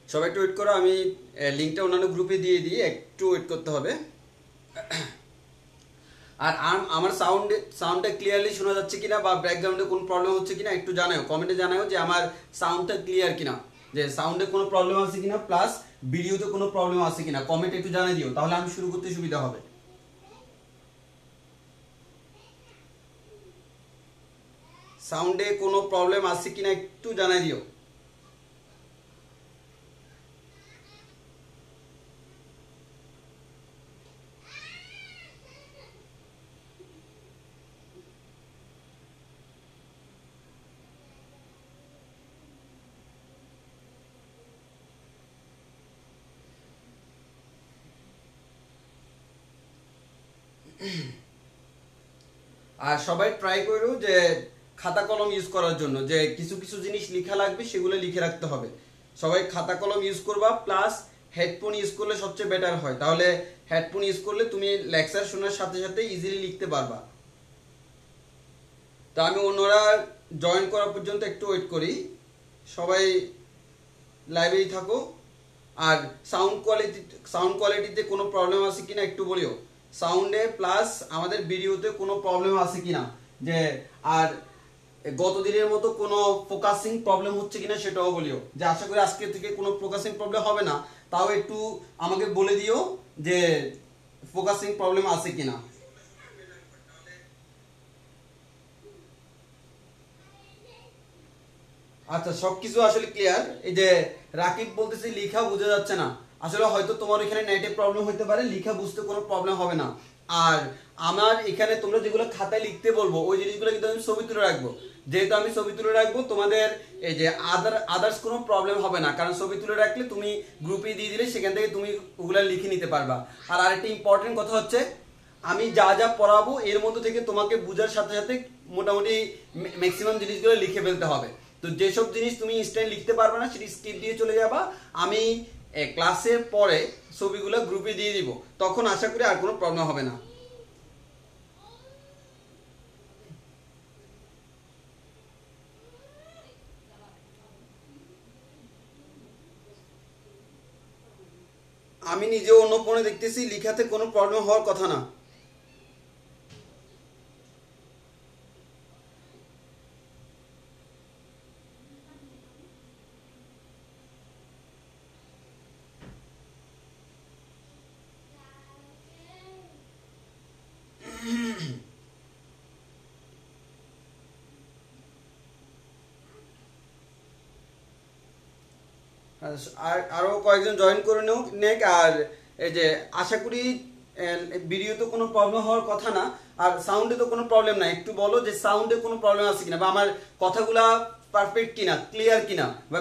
সবাই একটু ওয়েট করো, আমি লিঙ্কটা অন্যান্য গ্রুপে দিয়ে দিই, একটু ওয়েট করতে হবে। আর আমার সাউন্ডটা ক্লিয়ারলি শোনা যাচ্ছে কিনা বা ব্যাকগ্রাউন্ডে কোনো প্রবলেম হচ্ছে কিনা একটু জানাও, কমেন্টে জানাও যে আমার সাউন্ডটা ক্লিয়ার কিনা, যে সাউন্ডে কোনো প্রবলেম আছে কিনা, প্লাস ভিডিওতে কোনো প্রবলেম আছে কিনা কমেন্টে একটু জানিয়ে দিও, তাহলে আমি শুরু করতে সুবিধা হবে। সাউন্ডে কোনো প্রবলেম আছে কিনা একটু জানাই দিও। আর সবাই ট্রাই করো যে খাতা কলম ইউজ করার জন্য, যে কিছু কিছু জিনিস লেখা লাগবে সেগুলো লিখে রাখতে হবে। সবাই খাতা কলম ইউজ করবা, প্লাস হেডফোন ইউজ করলে সবচেয়ে বেটার হয়, তাহলে হেডফোন ইউজ করলে তুমি লেকচার শোনার সাথে সাথে ইজিলি লিখতে পারবা। তা আমি অন্যরা জয়েন করা পর্যন্ত একটু ওয়েট করি, সবাই লাইব্রেরি থাকো। আর সাউন্ড কোয়ালিটিতে কোনো প্রবলেম আছে কিনা একটু বলিও, সাউন্ডে প্লাস আমাদের ভিডিওতে কোনো প্রবলেম আছে কিনা, যে আর গত দিনের মতো কোনো ফোকাসিং প্রবলেম হচ্ছে কিনা সেটাও বলিও। যে আশা করি আজকে থেকে কোনো ফোকাসিং প্রবলেম হবে না, তাও একটু আমাকে বলে দিও যে ফোকাসিং প্রবলেম আছে কিনা। আচ্ছা, সবকিছু আসলে ক্লিয়ার। এই যে রাকিব বলতেছে লেখা বোঝা যাচ্ছে না, আসলে হয়তো তোমার এখানে নেটে প্রবলেম হতে পারে, লেখা বুঝতে কোনো প্রবলেম হবে না। আর আমার এখানে তোমরা যেগুলো খাতায় লিখতে বলবো ওই জিনিসগুলো কিন্তু আমি ছবি তুলে রাখবো, যেহেতু আমি ছবি তুলে রাখবো তোমাদের এই যে আদার্স কোনো প্রবলেম হবে না, কারণ ছবি তুলে রাখলে তুমি গ্রুপে দিয়ে দিলে সেখান থেকে তুমি ওগুলা লিখে নিতে পারবা। আর আরেকটা ইম্পর্টেন্ট কথা হচ্ছে, আমি যা যা পড়াবো এর মধ্যে থেকে তোমাকে বোঝার সাথে সাথে মোটামুটি ম্যাক্সিমাম জিনিসগুলো লিখে ফেলতে হবে। তো যেসব জিনিস তুমি ইনস্ট্যান্ট লিখতে পারবে না সেটি স্কিপ দিয়ে চলে যাবা, আমি ক্লাসের পরে ছবিগুলো গ্রুপে দিয়ে দিব, তখন আশা করি আর কোনো প্রবলেম হবে না। আমি নিজে অন্য ফোনে দেখতেছি, লিখাতে কোনো প্রবলেম হওয়ার কথা না। আর আরো কয়েকজন জয়েন করে নেক। আর এই যে আশা করি ভিডিও তো কোনো প্রবলেম হওয়ার কথা না, আর সাউন্ডে তো কোনো প্রবলেম না। একটু বলো যে সাউন্ডে কোনো প্রবলেম আছে কিনা, বা আমার কথাগুলা পারফেক্ট কিনা, ক্লিয়ার কিনা, বা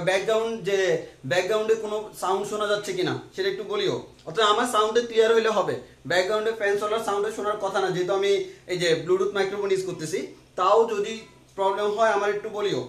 ব্যাকগ্রাউন্ডে কোনো সাউন্ড শোনা যাচ্ছে কিনা সেটা একটু বলিও। অর্থাৎ আমার সাউন্ডে ক্লিয়ার হলে হবে, ব্যাকগ্রাউন্ডে ফ্যান চলার সাউন্ডে শোনার কথা না, যেহেতু আমি এই যে ব্লুটুথ মাইক্রোফোন ইউজ করতেছি। তাও যদি প্রবলেম হয় আমার একটু বলিও।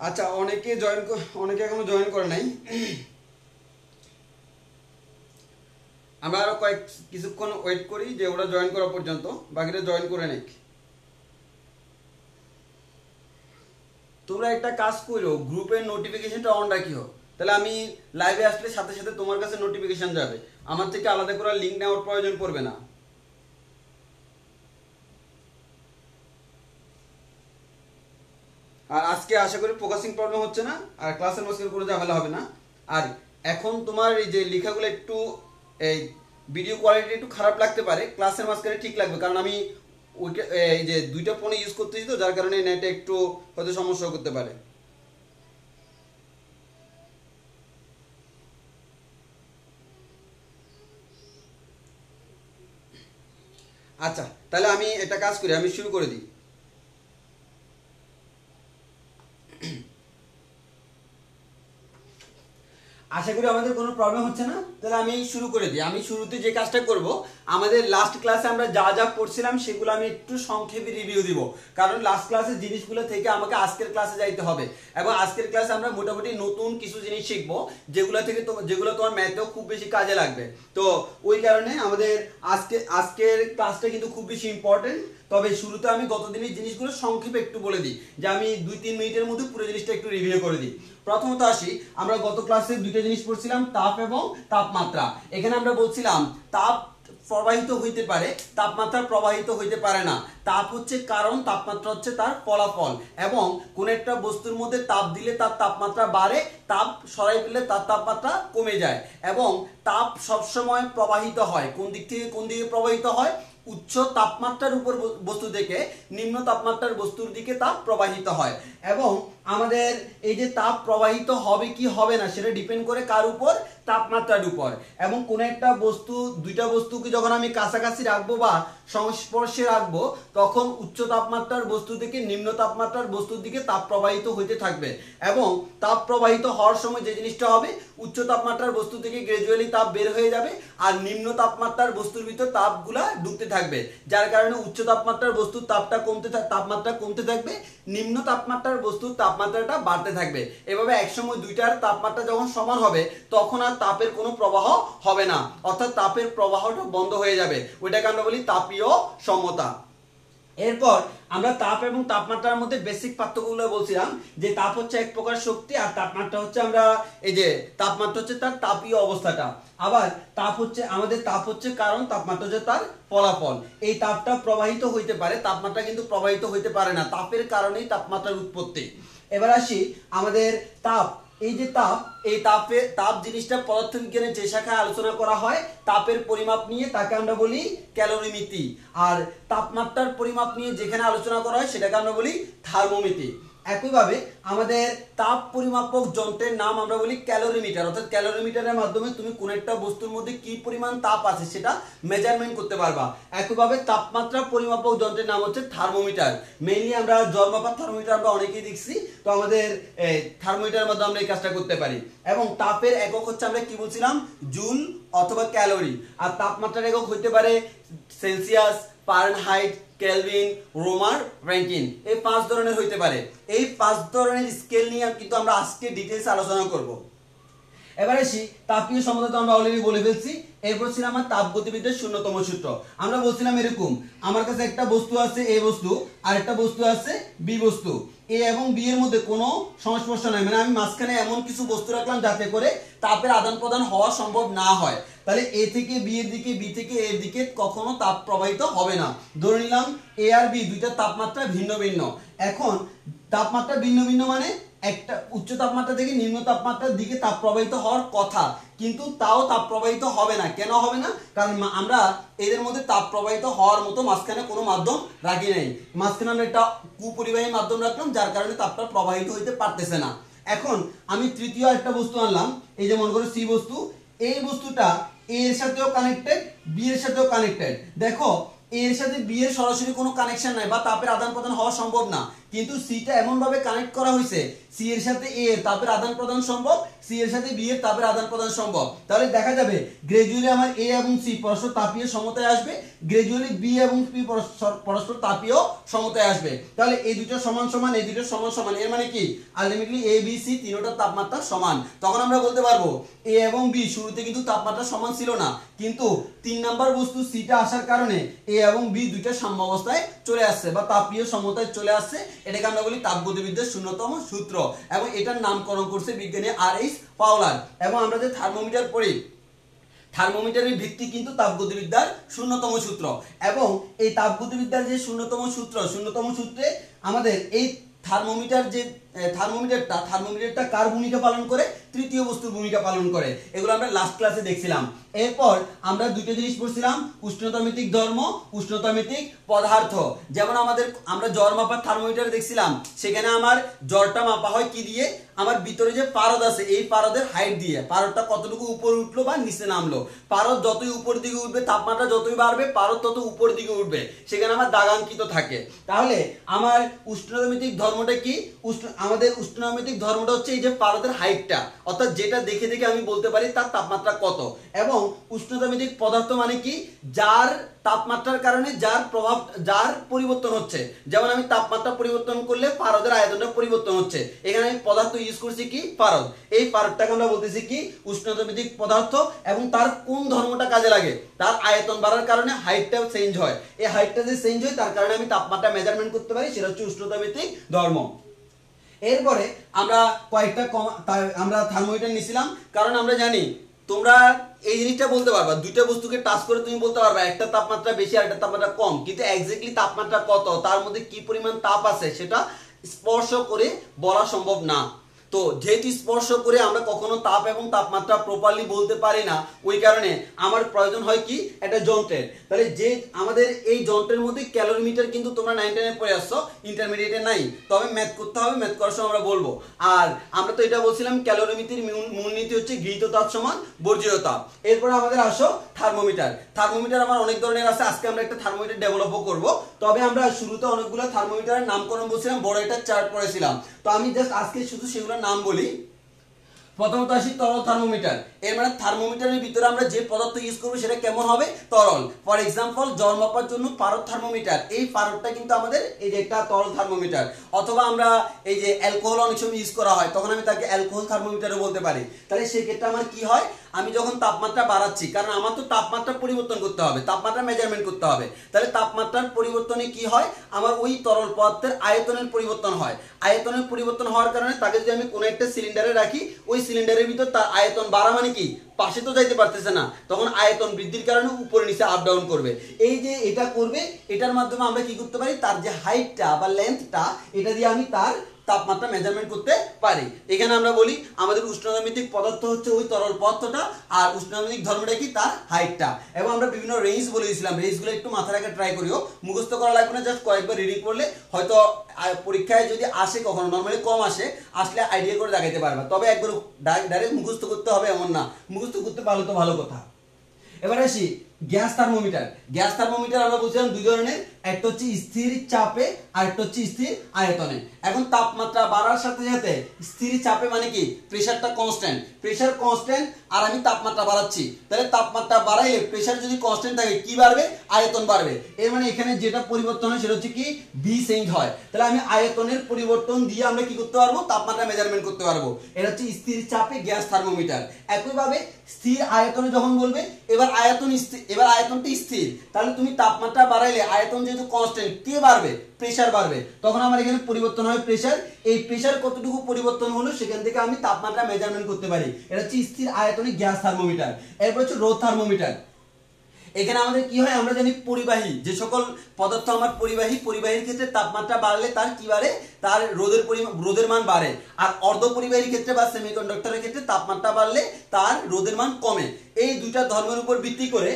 আচ্ছা, অনেকে এখনো জয়েন করে নাই। আমরা আরো কিছুক্ষণ ওয়েট করি যে ওরা জয়েন করা পর্যন্ত, বাকিরা জয়েন করে নেক। তোমরা একটা কাজ করো, গ্রুপের নোটিফিকেশনটা অন রাখিও, তাহলে আমি লাইভে আসলে সাথে সাথে তোমার কাছে নোটিফিকেশন যাবে, আমার থেকে আলাদা করে লিঙ্ক নেওয়ার প্রয়োজন পড়বে না। আর আজকে আশা করি ফোকাসিং প্রবলেম হচ্ছে না, আর ক্লাসের মাঝখানে কোনো ঝামেলা হবে না। আর এখন তোমার এই যে লেখাগুলো একটু এই ভিডিও কোয়ালিটি একটু খারাপ লাগতে পারে, ক্লাসের মাঝখানে ঠিক লাগবে, কারণ আমি এই যে দুইটা ফোনে ইউজ করতেছি, তো যার কারণে নেটে একটু হয়তো সমস্যা করতে পারে। আচ্ছা, তাহলে আমি একটা কাজ করি, আমি শুরু করে দিই। আশা করি আমাদের কোনো প্রবলেম হচ্ছে না। তাহলে আমি শুরু করে দিই। আমি শুরুতে যে কাজটা করব, আমাদের লাস্ট ক্লাসে আমরা যা যা পড়ছিলাম সেগুলো আমি একটু সংক্ষেপে রিভিউ দিব, কারণ লাস্ট ক্লাসের জিনিসগুলো থেকে আমাকে আজকের ক্লাসে যাইতে হবে, এবং আজকের ক্লাসে আমরা মোটামুটি নতুন কিছু জিনিস শিখবো যেগুলো থেকে যেগুলো তোমার ম্যাথেও খুব বেশি কাজে লাগবে। তো ওই কারণে আমাদের আজকের ক্লাসটা কিন্তু খুব বেশি ইম্পর্টেন্ট। তবে শুরুতে আমি গত দিনের জিনিসগুলো সংক্ষেপে একটু বলে দিই, যে আমি 2-3 মিনিটের মধ্যে পুরো জিনিসটা একটু রিভিউ করে দিই। প্রথমত আসি, আমরা গত ক্লাসে দুইটা জিনিস পড়ছিলাম, তাপ এবং তাপমাত্রা। এখানে আমরা বলছিলাম তাপ প্রবাহিত হইতে পারে, তাপমাত্রা প্রবাহিত হইতে পারে না। তাপ হচ্ছে কারণ, তাপমাত্রা হচ্ছে তার ফলাফল, এবং কোন একটা বস্তুর মধ্যে তাপ দিলে তার তাপমাত্রা বাড়ে, তাপ সরাই দিলে তার তাপমাত্রা কমে যায়। এবং তাপ সবসময় প্রবাহিত হয় কোন দিক থেকে কোন দিকে প্রবাহিত হয়? উচ্চ তাপমাত্রার উপর বস্তু থেকে নিম্ন তাপমাত্রার বস্তুর দিকে তাপ প্রবাহিত হয়। এবং আমাদের এই যে তাপ প্রবাহিত হবে কি হবে না সেটা ডিপেন্ড করে কার উপর? তাপমাত্রার উপর। এবং কোন একটা বস্তু, দুইটা বস্তুকে যখন আমি কাছাকাছি রাখবো বা সংস্পর্শে রাখবো, তখন উচ্চ তাপমাত্রার বস্তু থেকে নিম্ন তাপমাত্রার বস্তুর দিকে তাপ প্রবাহিত হইতে থাকবে। এবং তাপ প্রবাহিত হওয়ার সময় যে জিনিসটা হবে, উচ্চ তাপমাত্রার বস্তু থেকে গ্রাজুয়ালি তাপ বের হয়ে যাবে, আর নিম্ন তাপমাত্রার বস্তুর ভিতর তাপগুলা ঢুকতে থাকবে, যার কারণে উচ্চ তাপমাত্রার বস্তুর তাপমাত্রা কমতে থাকবে, নিম্ন তাপমাত্রার বস্তুর তাপমাত্রাটা বাড়তে থাকবে। এভাবে একসময় দুইটার তাপমাত্রা যখন সমান হবে, তখন আর তাপের কোনো প্রবাহ হবে না, অর্থাৎ তাপের প্রবাহটা বন্ধ হয়ে যাবে। ওইটাকে আমরা বলি তাপীয় সমতা। এরপর আমরা তাপ এবং তাপমাত্রার মধ্যে বেসিক পার্থক্যগুলো বলছিলাম, যে তাপ হচ্ছে এক প্রকার শক্তি, আর তাপমাত্রা হচ্ছে আমরা এই যে তাপমাত্রা হচ্ছে তার তাপীয় অবস্থাটা। আবার তাপ হচ্ছে কারণ, তাপমাত্রা হচ্ছে তার ফলাফল। এই তাপটা প্রবাহিত হইতে পারে, তাপমাত্রা কিন্তু প্রবাহিত হইতে পারে না, তাপের কারণেই তাপমাত্রার উৎপত্তি। এবার আসি আমাদের তাপ। এই যে তাপ জিনিসটা পদার্থবিজ্ঞানের যে শাখায় আলোচনা করা হয় তাপের পরিমাপ নিয়ে, তাকে আমরা বলি ক্যালোরিমিতি। আর তাপমাত্রার পরিমাপ নিয়ে যেখানে আলোচনা করা হয় সেটাকে আমরা বলি থার্মোমিতি। একইভাবে আমাদের তাপ পরিমাপক যন্ত্রের নাম আমরা বলি ক্যালোরিমিটার, অর্থাৎ ক্যালোরিমিটারের মাধ্যমে তুমি কোন একটা বস্তুর মধ্যে কি পরিমাণ তাপ আছে সেটা মেজারমেন্ট করতে পারবা। একইভাবে তাপমাত্রা পরিমাপক যন্ত্রের নাম হচ্ছে থার্মোমিটার। মেইনলি আমরা জলমাপার থার্মোমিটার আমরা অনেকেই দেখছি, তো আমাদের থার্মোমিটারের মাধ্যমে আমরা এই কাজটা করতে পারি। এবং তাপের একক হচ্ছে আমরা কি বলছিলাম? জুল অথবা ক্যালোরি। আর তাপমাত্রার একক হইতে পারে সেলসিয়াস, ফারেনহাইট, কেলভিন, রোমার, র্যাঙ্কিন। এই 5 ধরনের হইতে পারে। এই 5 ধরনের স্কেল নিয়ে কিন্তু আমরা আজকে ডিটেইলস আলোচনা করব। এবার আসি তাপীয় সমতা, তো আমরা অলরেডি বলে ফেলছি। এরপর ছিল আমার তাপগতিবিদ্যার শূন্যতম সূত্র। আমরা বলছিলাম এরকম, আমার কাছে একটা বস্তু আছে এ বস্তু, আর একটা বস্তু আছে বি বস্তু। এ এবং বি এর মধ্যে কোনো সংস্পর্শ নাই, মানে আমি মাঝখানে এমন কিছু বস্তু রাখলাম যাতে করে তাপের আদান প্রদান হওয়া সম্ভব না হয়। তাহলে এ থেকে বি এর দিকে, বি থেকে এর দিকে কখনো তাপ প্রবাহিত হবে না। ধরে নিলাম এ আর বি দুইটা তাপমাত্রা ভিন্ন ভিন্ন। এখন তাপমাত্রা ভিন্ন ভিন্ন মানে একটা উচ্চ তাপমাত্রা থেকে নিম্ন তাপমাত্রার দিকে তাপ প্রবাহিত হওয়ার কথা, কিন্তু তাও তাপ প্রবাহিত হবে না। কেন হবে না? কারণ আমরা এদের মধ্যে তাপ প্রবাহিত হওয়ার মতো মাঝখানে কোনো মাধ্যম রাখি নাই। মাঝখানে আমরা একটা কুপরিবাহী মাধ্যম রাখলাম, যার কারণে তাপটা প্রবাহিত হইতে পারতেছে না। এখন আমি তৃতীয় একটা বস্তু আনলাম, এই যে মনে করো সি বস্তু। এই বস্তুটা এ এর সাথেও কানেক্টেড, বি এর সাথেও কানেক্টেড। দেখো এর সাথে বি এর সরাসরি কোনো কানেকশন নাই বা তাপের আদান প্রদান হওয়া সম্ভব না, কিন্তু সিটা এমন ভাবে কানেক্ট করা হয়েছে সি এর সাথে এ এর তাপের আদান প্রদান সম্ভব, সি এর সাথে বি এর তাপের আদান প্রদান সম্ভব। তাহলে দেখা যাবে গ্রাজুয়ালি আমার এ এবং সি পরস্পর তাপীয় সমতায় আসবে, গ্রাজুয়ালি বি এবং পি পরস্পর তাপীয় সমতায় আসবে। তাহলে এই দুটো সমান সমান, এই দুটো সমান সমান, এর মানে কি আলটিমেটলি এ বি সি তিনটার তাপমাত্রা সমান। তখন আমরা বলতে পারবো এ এবং বি শুরুতে কিন্তু তাপমাত্রা সমান ছিল না, কিন্তু 3 নাম্বার বস্তু সিটা আসার কারণে এ এবং বি দুইটা সাম্য অবস্থায় চলে আসছে বা তাপীয় সমতায় চলে আসছে। এটাকে আমরা বলি তাপগতিবিদ্যার শূন্যতম সূত্র, এবং এটার নামকরণ করছে বিজ্ঞানী আর.এইচ. পাওলার। এবং আমরা যে থার্মোমিটার পড়ি, থার্মোমিটারের ভিত্তি কিন্তু তাপগতিবিদ্যার শূন্যতম সূত্র। এবং এই তাপগতিবিদ্যার যে শূন্যতম সূত্রে আমাদের এই থার্মোমিটারটা কার ভূমিকা পালন করে? তৃতীয় বস্তুর ভূমিকা পালন করে। এগুলো আমরা লাস্ট ক্লাসে দেখছিলাম। এরপর আমরা দুটো জিনিস পড়ছিলাম, উষ্ণতামিতিক ধর্ম, উষ্ণতামিতিক পদার্থ। যেমন আমরা জ্বর মাপার থার্মোমিটার দেখছিলাম, সেখানে আমার জ্বরটা মাপা হয় কি দিয়ে? আমার ভিতরে যে পারদ আছে এই পারদের হাইট দিয়ে, পারদটা কতটুকু উপর উঠলো বা নিচে নামলো। পারদ যতই উপর দিকে উঠবে, তাপমাত্রা যতই বাড়বে, পারদ তত উপর দিকে উঠবে, সেখানে আমার দাগাঙ্কিত থাকে। তাহলে আমার উষ্ণতামিতিক ধর্মটা কি? আমাদের উষ্ণনৈমিত্তিক ধর্মটা হচ্ছে এই যে পারদের হাইটটা, অর্থাৎ যেটা দেখে দেখে আমি বলতে পারি তার তাপমাত্রা কত। এবং উষ্ণতামিতিক পদার্থ মানে কি, যার তাপমাত্রার কারণে যার প্রভাব, যার পরিবর্তন হচ্ছে। যেমন আমি তাপমাত্রা পরিবর্তন করলে পারদের আয়তনটা পরিবর্তন হচ্ছে, এখানে আমি পদার্থ ইউজ করছি কি, পারদ। এই পারদটাকে আমরা বলতেছি কি, উষ্ণতামিতিক পদার্থ। এবং তার কোন ধর্মটা কাজে লাগে, তার আয়তন বাড়ার কারণে হাইটটা চেঞ্জ হয়, এই হাইটটা যে চেঞ্জ হয় তার কারণে আমি তাপমাত্রা মেজারমেন্ট করতে পারি, সেটা হচ্ছে উষ্ণতামিতিক ধর্ম। এরপরে আমরা কয়েকটা আমরা থার্মোমিটার নিছিলাম, কারণ আমরা জানি তোমরা এই জিনিসটা বলতে পারবা, দুইটা বস্তুকে টাচ করে তুমি বলতে পারবা একটা তাপমাত্রা বেশি আর একটা তাপমাত্রা কম, কিন্তু এক্স্যাক্টলি তাপমাত্রা কত, তার মধ্যে কি পরিমাণ তাপ আছে সেটা স্পর্শ করে বলা সম্ভব না। তো যেহেতু স্পর্শ করে আমরা কখনো তাপ এবং তাপমাত্রা প্রপারলি বলতে পারি না, ওই কারণে আমার প্রয়োজন হয় কি, একটা যন্ত্রের। তাহলে যে আমাদের এই যন্ত্রের মধ্যে ক্যালোরিমিটার কিন্তু তোমরা 9 10 পড়ে আসছো, ইন্টারমিডিয়েটে নাই, তবে ম্যাথ করতে হবে, ম্যাথ করার সময় আমরা বলবো। আর আমরা তো এটা বলছিলাম ক্যালোরিমিটার মূলনীতি হচ্ছে গৃহীত তাপ সমান বর্জিত তাপ। এরপরে আমাদের আসো থার্মোমিটার। থার্মোমিটার আমার অনেক ধরনের আছে, আজকে আমরা একটা থার্মোমিটার ডেভেলপও করব। তবে আমরা শুরুতে অনেকগুলো থার্মোমিটারের নামকরণ বলছিলাম, বড় একটা চার্ট পড়েছিলাম, তো আমি জাস্ট আজকে শুধু সেগুলোর নাম বলি। প্রথমত আসি তরল থার্মোমিটার। এর মানে থার্মোমিটারের ভিতরে আমরা যে পদার্থ ইউজ করব সেটা কেমন হবে, তরল। ফর এক্সাম্পল জল মাপার জন্য পারদ থার্মোমিটার, এই পারদটা কিন্তু আমাদের এই যে একটা তরল থার্মোমিটার। অথবা আমরা এই যে অ্যালকোহল অনেক সময় ইউজ করা হয়, তখন আমি তাকে অ্যালকোহল থার্মোমিটারও বলতে পারি। তাহলে সেই ক্ষেত্রে আমার কি হয়, আমি যখন তাপমাত্রা বাড়াচ্ছি, কারণ আমার তো তাপমাত্রা পরিবর্তন করতে হবে, তাপমাত্রা মেজারমেন্ট করতে হবে, তাহলে তাপমাত্রার পরিবর্তনে কি হয়, আমার ওই তরল পদার্থের আয়তনের পরিবর্তন হয়। আয়তনের পরিবর্তন হওয়ার কারণে তাকে যদি আমি কোনো একটা সিলিন্ডারে রাখি, ওই সিলিন্ডারের ভিতর তার আয়তন বাড়া মানে কি, পাশে তো যাইতে পারতেছে না, তখন আয়তন বৃদ্ধির কারণে উপরে নিচে আপ ডাউন করবে। এই যে এটা করবে, এটার মাধ্যমে আমরা কি করতে পারি, তার যে হাইটটা বা লেন্থটা, এটা দিয়ে আমি তার তাপমাত্রা মেজারমেন্ট করতে পারি। এখানে আমরা বলি আমাদের উষ্ণতামিতিক পদার্থ হচ্ছে ওই তরল পদার্থটা, আর উষ্ণতামিতিক ধর্মটা কি, তার হাইটটা। এবং আমরা বিভিন্ন রেঞ্জ বলে দিয়েছিলাম, রেঞ্জগুলো একটু মাথা রাখা ট্রাই করিও, মুখস্থ করা লাগবে না, জাস্ট কয়েকবার রিডিং করলে হয়তো পরীক্ষায় যদি আসে, কখনো নর্মালি কম আসে, আসলে আইডিয়া করে দেখাইতে পারবা। তবে একবার ডাইরেক্ট মুখস্থ করতে হবে এমন না, মুখস্থ করতে পারলে তো ভালো কথা। এবার আসি গ্যাস থার্মোমিটার। গ্যাস থার্মোমিটার আমরা বলছিলাম দুই ধরনের, একটা হচ্ছে স্থির চাপে আর একটা হচ্ছে স্থির আয়তনে। এখন তাপমাত্রা বাড়ার সাথে সাথে স্থির চাপে মানে কি, প্রেসারটা কনস্ট্যান্ট, প্রেসার কনস্ট্যান্ট আর আমি তাপমাত্রা বাড়াচ্ছি, তাহলে তাপমাত্রা বাড়াইলে প্রেসার যদি কনস্ট্যান্ট থাকে কি বাড়বে, আয়তন বাড়বে। এর মানে এখানে যেটা পরিবর্তন হয় সেটা হচ্ছে কি, ভি চেঞ্জ হয়। তাহলে আমি আয়তনের পরিবর্তন দিয়ে আমরা কি করতে পারবো, তাপমাত্রা মেজারমেন্ট করতে পারবো। এটা হচ্ছে স্থির চাপে গ্যাস থার্মোমিটার। একইভাবে স্থির আয়তনে যখন বলবে, এবার আয়তনটা স্থির, তাহলে তুমি তাপমাত্রা বাড়াইলে আয়তন যেহেতু কনস্ট্যান্ট, কে বাড়বে, প্রেসার বাড়বে, তখন আমার এখানে পরিবর্তন হয় প্রেসার। এই প্রেসার কতটুকু পরিবর্তন হলো সেখান থেকে আমি তাপমাত্রা মেজারমেন্ট করতে পারি, এটা হচ্ছে স্থির আয়তনে গ্যাস থার্মোমিটার। এরপর হচ্ছে রোদ থার্মোমিটার। এখানে আমাদের কি হয়, আমরা জানি পরিবাহী যে সকল পদার্থ আমার পরিবাহীর ক্ষেত্রে তাপমাত্রা বাড়লে তার কি বাড়ে, তার রোদের মান বাড়ে। আর অর্ধ পরিবাহীর ক্ষেত্রে বা সেমিকন্ডাক্টরের ক্ষেত্রে তাপমাত্রা বাড়লে তার রোদের মান কমে। এই দুইটা ধর্মের উপর ভিত্তি করে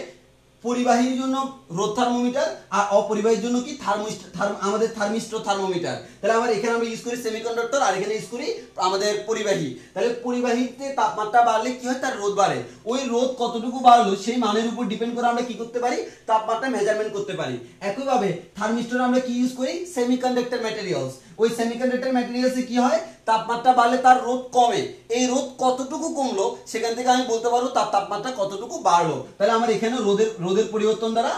পরিবাহীর জন্য রোদ থার্মোমিটার আর অপরিবাহীর জন্য কি, আমাদের থার্মিস্টর থার্মোমিটার। তাহলে আমরা এখানে আমরা ইউজ করি সেমিকন্ডাক্টর, আর এখানে ইউজ করি আমাদের পরিবাহী। তাহলে পরিবাহীতে তাপমাত্রা বাড়লে কি হয়, তার রোদ বাড়ে, ওই রোদ কতটুকু বাড়লো সেই মানের উপর ডিপেন্ড করে আমরা কি করতে পারি, তাপমাত্রা মেজারমেন্ট করতে পারি। একইভাবে থার্মিস্টর আমরা কি ইউজ করি, সেমিকন্ডাক্টর ম্যাটেরিয়ালস। ওই সেমিকন্ডাক্টর ম্যাটেরিয়ালসে কি হয়, তাপমাত্রা বাড়লে তার রোদ কমে, এই রোদ কতটুকু কমলো সেখান থেকে আমি বলতে পারবো তার তাপমাত্রা কতটুকু বাড়লো। তাহলে আমার এখানে রোদের পরিবর্তন দ্বারা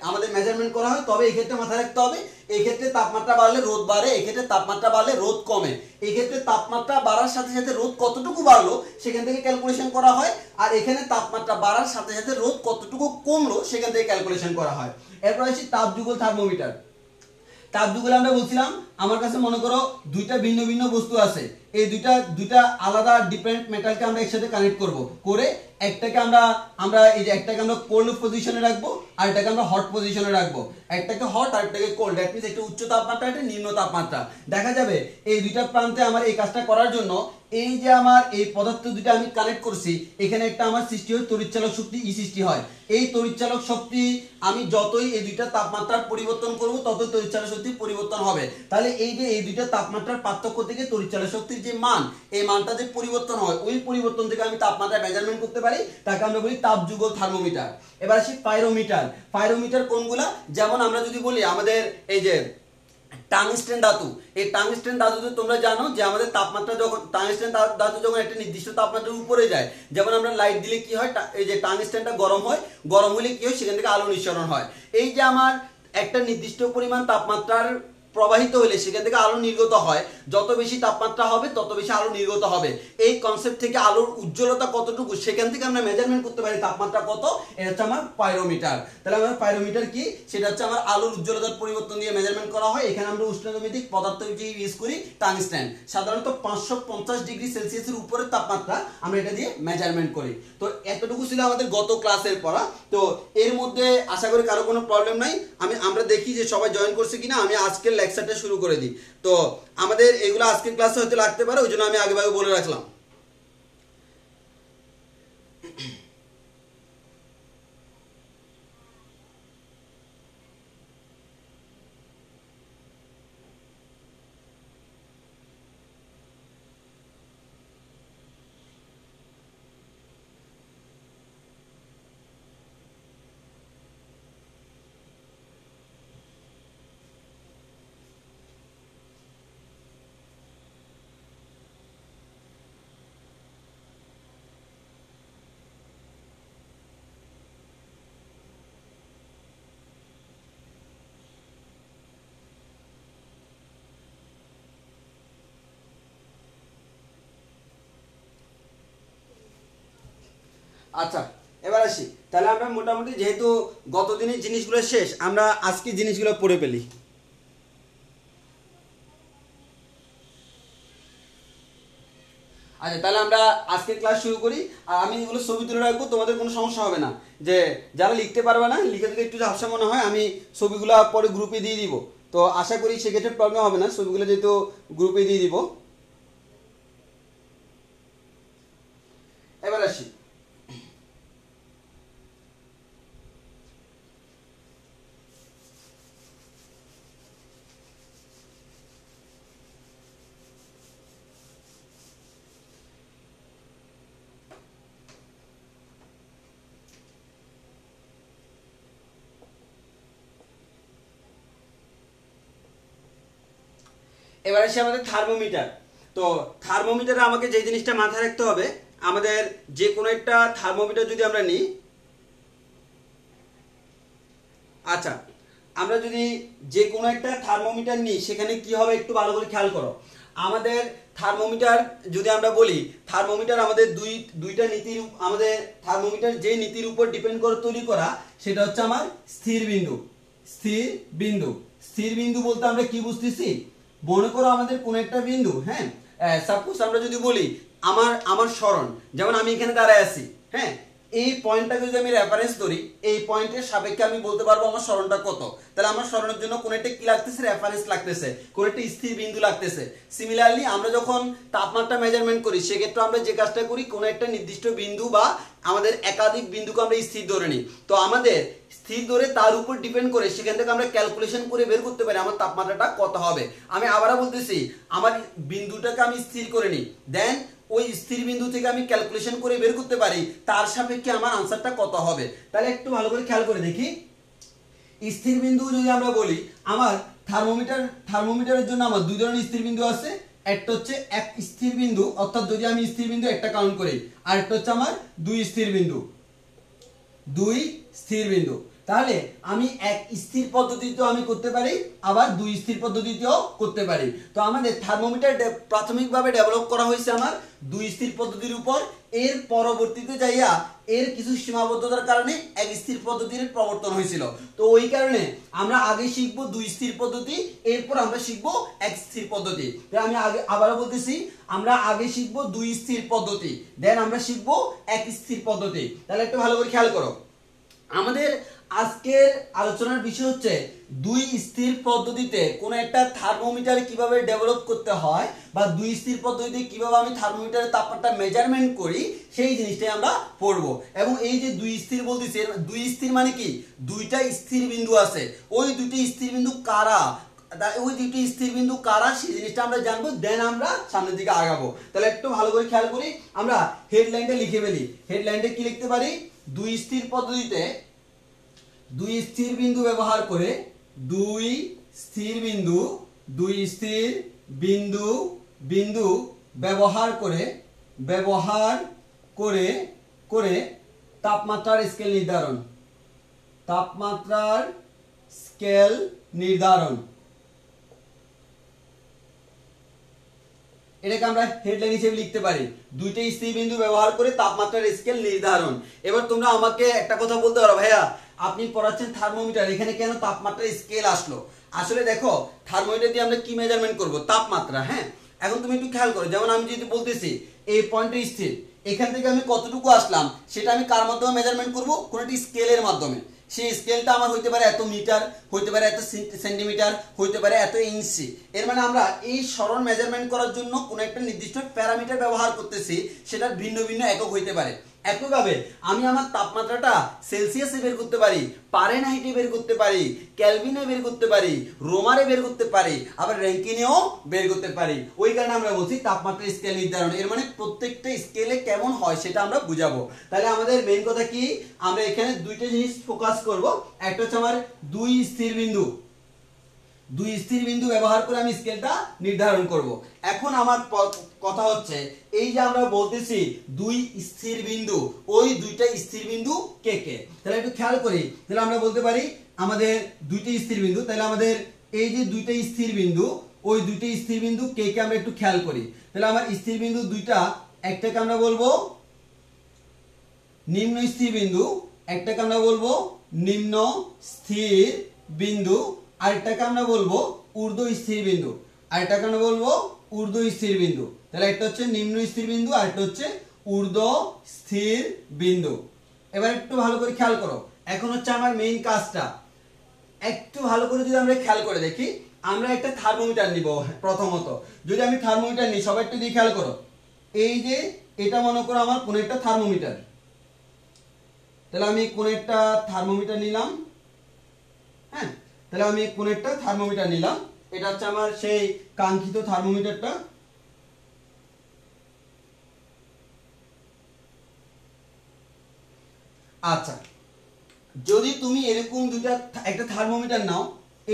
আমাদের মেজারমেন্ট করা হয়। তবে এই ক্ষেত্রে মাথায় রাখতে হবে, এই ক্ষেত্রে তাপমাত্রা বাড়লে রোদ বাড়ে, এই ক্ষেত্রে তাপমাত্রা বাড়লে রোদ কমে। এই ক্ষেত্রে তাপমাত্রা বাড়ার সাথে সাথে রোদ কতটুকু বাড়লো সেখান থেকে ক্যালকুলেশন করা হয়, আর এখানে তাপমাত্রা বাড়ার সাথে সাথে রোদ কতটুকু কমলো সেখান থেকে ক্যালকুলেশন করা হয়। এরপর আসি তাপযুগল থার্মোমিটার। তাপযুগল আমরা বলছিলাম, আমার কাছে মনে করো দুইটা ভিন্ন ভিন্ন বস্তু আছে, এই দুইটা আলাদা ডিফারেন্ট মেটালকে আমরা একসাথে কানেক্ট করব, করে একটাকে আমরা এই যে একটাকে আমরা কোল্ড পজিশনে রাখবো আর এটাকে আমরা হট পজিশনে রাখবো, একটাকে হট আর একটাকে কোল্ড। দ্যাট মিন্স একটা উচ্চ তাপমাত্রা, একটা নিম্ন তাপমাত্রা। দেখা যাবে এই দুইটা প্রান্তে আমার এই কাজটা করার জন্য এই যে আমার এই পদার্থ দুইটা আমি কানেক্ট করছি, এখানে একটা আমার সৃষ্টি হয় তড়িৎচালক শক্তি ই সৃষ্টি হয়। এই তড়িৎচালক শক্তি আমি যতই এই দুইটা তাপমাত্রার পরিবর্তন করব ততই তড়িৎচালক শক্তির পরিবর্তন হবে। তাহলে এই যে এই দুইটা তাপমাত্রার পার্থক্য থেকে তড়িৎচালক শক্তির যে মান, এই মানটা যে পরিবর্তন হয়, ওই পরিবর্তন থেকে আমি তাপমাত্রা মেজারমেন্ট করতে পারি, তাকে আমরা বলি তাপযুগল থার্মোমিটার। এবার আসি পাইরোমিটার। পাইরোমিটার কোনগুলা, যেমন আমরা যদি বলি আমাদের এই যে টাংস্টেন ধাতু, এই টাংস্টেন ধাতুতে তোমরা জানো যে আমাদের তাপমাত্রা যখন টাংস্টেন ধাতু যখন একটা নির্দিষ্ট তাপমাত্রার উপরে যায়, যেমন আমরা লাইট দিলে কি হয়, এই যে টাংস্টেনটা গরম হয়, গরম হলে কি হয় সেখান থেকে আলো নিঃসরণ হয়। এই যে আমার একটা নির্দিষ্ট পরিমাণ তাপমাত্রার প্রবাহিত হলে সেখান থেকে আলো নির্গত হয়, যত বেশি তাপমাত্রা হবে তত বেশি আলো নির্গত হবে। এই কনসেপ্ট থেকে আলোর উজ্জ্বলতা কতটুকু সেখান থেকে আমরা মেজারমেন্ট করতে পারি তাপমাত্রা কত, এটা হচ্ছে আমার পাইরোমিটার। তাহলে আমার পাইরোমিটার কি, সেটা হচ্ছে আমার আলোর উজ্জ্বলতার পরিবর্তন দিয়ে মেজারমেন্ট করা হয়। এখানে আমরা উষ্ণতামিতিক পদার্থ ইউজ করি টাংস্টেন, সাধারণত 550 ডিগ্রি সেলসিয়াসের উপরের তাপমাত্রা আমরা এটা দিয়ে মেজারমেন্ট করি। তো এতটুকু ছিল আমাদের গত ক্লাসের পড়া। তো এর মধ্যে আশা করি কারো কোনো প্রবলেম নাই। আমরা দেখি যে সবাই জয়েন করছে কিনা। আমি আজকের লেকচারটা শুরু করে দিই। তো আমাদের এগুলো আজকের ক্লাসে হয়তো লাগতে পারে, ওই জন্য আমি আগেভাগে বলে রাখলাম। আচ্ছা, এবার আসি। তাহলে আমরা মোটামুটি যেহেতু গত দিনের জিনিসগুলো শেষ, আমরা আজকে জিনিসগুলো পড়ে ফেলি। আচ্ছা, তাহলে আমরা আজকের ক্লাস শুরু করি। আর আমি এগুলো ছবি তুলে রাখবো, তোমাদের কোনো সমস্যা হবে না। যে যারা লিখতে পারবে না, লিখে দিলে একটু ঝাপসা মনে হয়, আমি ছবিগুলো পরে গ্রুপে দিয়ে দিব। তো আশা করি সেক্ষেত্রে প্রবলেম হবে না, ছবিগুলো যেহেতু গ্রুপে দিয়ে দিব। এবার আসি। এবার আসি আমাদের থার্মোমিটার। তো থার্মোমিটারে আমাকে যে জিনিসটা মাথায় রাখতে হবে, আমাদের যে কোনো একটা থার্মোমিটার যদি আমরা নিই, আচ্ছা আমরা যদি যে কোনো একটা থার্মোমিটার নিই, সেখানে কি হবে একটু ভালো করে খেয়াল করো। আমাদের থার্মোমিটার যদি আমরা বলি, থার্মোমিটার আমাদের দুইটা নীতির, আমাদের থার্মোমিটার যে নীতির উপর ডিপেন্ড করে তৈরি করা, সেটা হচ্ছে আমার স্থির বিন্দু। স্থির বিন্দু, স্থির বিন্দু বলতে আমরা কি বুঝতেছি, মনে করো আমাদের কোন একটা বিন্দু, হ্যাঁ সাপোজ আমরা যদি বলি আমার সরণ, যেমন আমি এখানে দাঁড়ায় আছি, হ্যাঁ এই পয়েন্টটাকে যদি আমি রেফারেন্স ধরি, এই পয়েন্টের সাপেক্ষে আমি বলতে পারবো আমার সরণটা কত। তাহলে আমার সরণের জন্য কোন একটা কি লাগতেছে, রেফারেন্স লাগতেছে, কোন একটা স্থির বিন্দু লাগতেছে। সিমিলারলি আমরা যখন তাপমাত্রা মেজারমেন্ট করি, সেক্ষেত্রে আমরা যে কাজটা করি, কোন একটা নির্দিষ্ট বিন্দু বা আমাদের একাধিক বিন্দুকে আমরা স্থির ধরে নিই। তো আমাদের স্থির ধরে তার উপর ডিপেন্ড করে সেখান থেকে আমরা ক্যালকুলেশন করে বের করতে পারি আমার তাপমাত্রাটা কত হবে। আমি আবারও বলতেছি, আমার বিন্দুটাকে আমি স্থির করে নিই, দেন ওই স্থির বিন্দু থেকে আমি ক্যালকুলেশন করে বের করতে পারি তার সাপেক্ষে আমার আনসারটা কত হবে। তাহলে একটু ভালো করে খেয়াল করে দেখি। স্থির বিন্দু যদি আমরা বলি, আমার থার্মোমিটারের জন্য আমার দুই ধরনের স্থির বিন্দু আছে। একটা হচ্ছে এক স্থির বিন্দু, অর্থাৎ যদি আমি স্থির বিন্দু একটা কাউন্ট করি, আর একটা হচ্ছে আমার দুই স্থির বিন্দু। তাহলে আমি এক স্থির পদ্ধতিতেও আমি করতে পারি, আবার দুই স্থির পদ্ধতিতেও করতে পারি। তো আমাদের থার্মোমিটার প্রাথমিকভাবে ডেভেলপ করা হয়েছে আমার দুই স্থির পদ্ধতির উপর। এর পরবর্তীতে যাইয়া এর কিছু সীমাবদ্ধতার কারণে এক স্থির পদ্ধতির প্রবর্তন হয়েছিল। তো ওই কারণে আমরা আগে শিখবো দুই স্থির পদ্ধতি, এরপর আমরা শিখবো এক স্থির পদ্ধতি। আমি আবারও বলতেছি, আমরা আগে শিখবো দুই স্থির পদ্ধতি, দেন আমরা শিখবো এক স্থির পদ্ধতি। তাহলে একটু ভালো করে খেয়াল করো। আমাদের আজকের আলোচনার বিষয় হচ্ছে দুই স্থির পদ্ধতিতে কোন একটা থার্মোমিটার কিভাবে ডেভেলপ করতে হয়, বা দুই স্থির পদ্ধতিতে কিভাবে আমি থার্মোমিটারের তাপমাত্রা মেজারমেন্ট করি, সেই জিনিসটাই আমরা পড়বো। এবং এই যে দুই স্থির বলতেছি, দুই স্থির মানে কি, দুইটা স্থির বিন্দু আছে, ওই দুটি স্থির বিন্দু কারা, ওই দুটি স্থির বিন্দু কারা সেই জিনিসটা আমরা জানবো, দেন আমরা সামনের দিকে আগাবো। তাহলে একটু ভালো করে খেয়াল করি, আমরা হেডলাইনটা লিখে ফেলি। হেডলাইনটা কি লিখতে পারি, দুই স্থির পদ্ধতিতে দুই স্থির বিন্দু ব্যবহার করে, দুই স্থির বিন্দু দুই স্থির বিন্দু বিন্দু ব্যবহার করে করে তাপমাত্রার স্কেল নির্ধারণ, তাপমাত্রার স্কেল নির্ধারণ। এটাকে আমরা হেডলাইন হিসেবে লিখতে পারি, দুইটা স্থির বিন্দু ব্যবহার করে তাপমাত্রার স্কেল নির্ধারণ। এবার তোমরা আমাকে একটা কথা বলতে পারো, ভাইয়া আপনি পড়াচ্ছেন থার্মোমিটার, এখানে কেন তাপমাত্রার স্কেল আসলো? আসলে দেখো, থার্মোমিটার দিয়ে আমরা কি মেজারমেন্ট করব? তাপমাত্রা। হ্যাঁ, এখন তুমি একটু খেয়াল করো, যেমন আমি যদি বলতেছি এই পয়েন্টে স্থির, এখান থেকে আমি কতটুকু আসলাম সেটা আমি কার মাধ্যমে মেজারমেন্ট করব? কোন একটি স্কেলের মাধ্যমে। সেই স্কেলটা আমার হইতে পারে এত মিটার, হইতে পারে এত সেন্টিমিটার, হইতে পারে এত ইঞ্চি। এর মানে আমরা এই সরণ মেজারমেন্ট করার জন্য কোন একটা নির্দিষ্ট প্যারামিটার ব্যবহার করতেছি, সেটার ভিন্ন ভিন্ন একক হইতে পারে। একইভাবে আমি আমার তাপমাত্রাটা সেলসিয়াসে বের করতে পারি, ফারেনহাইটে বের করতে পারি, কেলভিনে বের করতে পারি, রোমারে বের করতে পারি, আবার র্যাঙ্কিনেও বের করতে পারি। ওই কারণে আমরা বলছি তাপমাত্রা স্কেল নির্ধারণ। এর মানে প্রত্যেকটা স্কেলে কেমন হয় সেটা আমরা বুঝাবো। তাহলে আমাদের মেইন কথা কি? আমরা এখানে দুইটা জিনিস ফোকাস করব। একটা হচ্ছে আমার দুই স্থির বিন্দু ব্যবহার করে আমি স্কেলটা নির্ধারণ করব। এখন আমার কথা হচ্ছে, এই যে আমরা বলতেছি দুই স্থির বিন্দু, ওই দুইটা স্থির বিন্দু কে কে? তাহলে একটু খেয়াল করি। তাহলে আমরা বলতে পারি আমাদের দুইটা স্থির বিন্দু, তাহলে আমাদের এই যে দুইটা স্থির বিন্দু, ওই দুইটা স্থির বিন্দু কে কে আমরা একটু খেয়াল করি। তাহলে আমার স্থির বিন্দু দুইটা, একটাকে আমরা বলবো নিম্ন স্থির বিন্দু, একটাকে আমরা বলবো নিম্ন স্থির বিন্দু, আরেকটাকে আমরা বলবো ঊর্ধ্ব স্থির বিন্দু, আরেকটাকে আমরা বলবো ঊর্ধ্ব স্থির বিন্দু। তাহলে একটা হচ্ছে নিম্ন স্থির বিন্দু, আরেকটা হচ্ছে ঊর্ধ্ব স্থির বিন্দু। এবার একটু ভালো করে খেয়াল করো, এখন হচ্ছে আমার মেইন কাজটা একটু ভালো করে যদি আমরা খেয়াল করে দেখি। আমরা একটা থার্মোমিটার নিব। প্রথমত যদি আমি থার্মোমিটার নিই, সবাই একটু দিয়ে খেয়াল করো, এই যে এটা মনে করো আমার কোন একটা থার্মোমিটার। তাহলে আমি কোন একটা থার্মোমিটার নিলাম। হ্যাঁ, তাহলে আমি কোন একটা থার্মোমিটার নিলাম, এটা হচ্ছে আমার সেই কাঙ্ক্ষিত থার্মোমিটারটা। আচ্ছা, যদি তুমি এরকম একটা থার্মোমিটার নাও,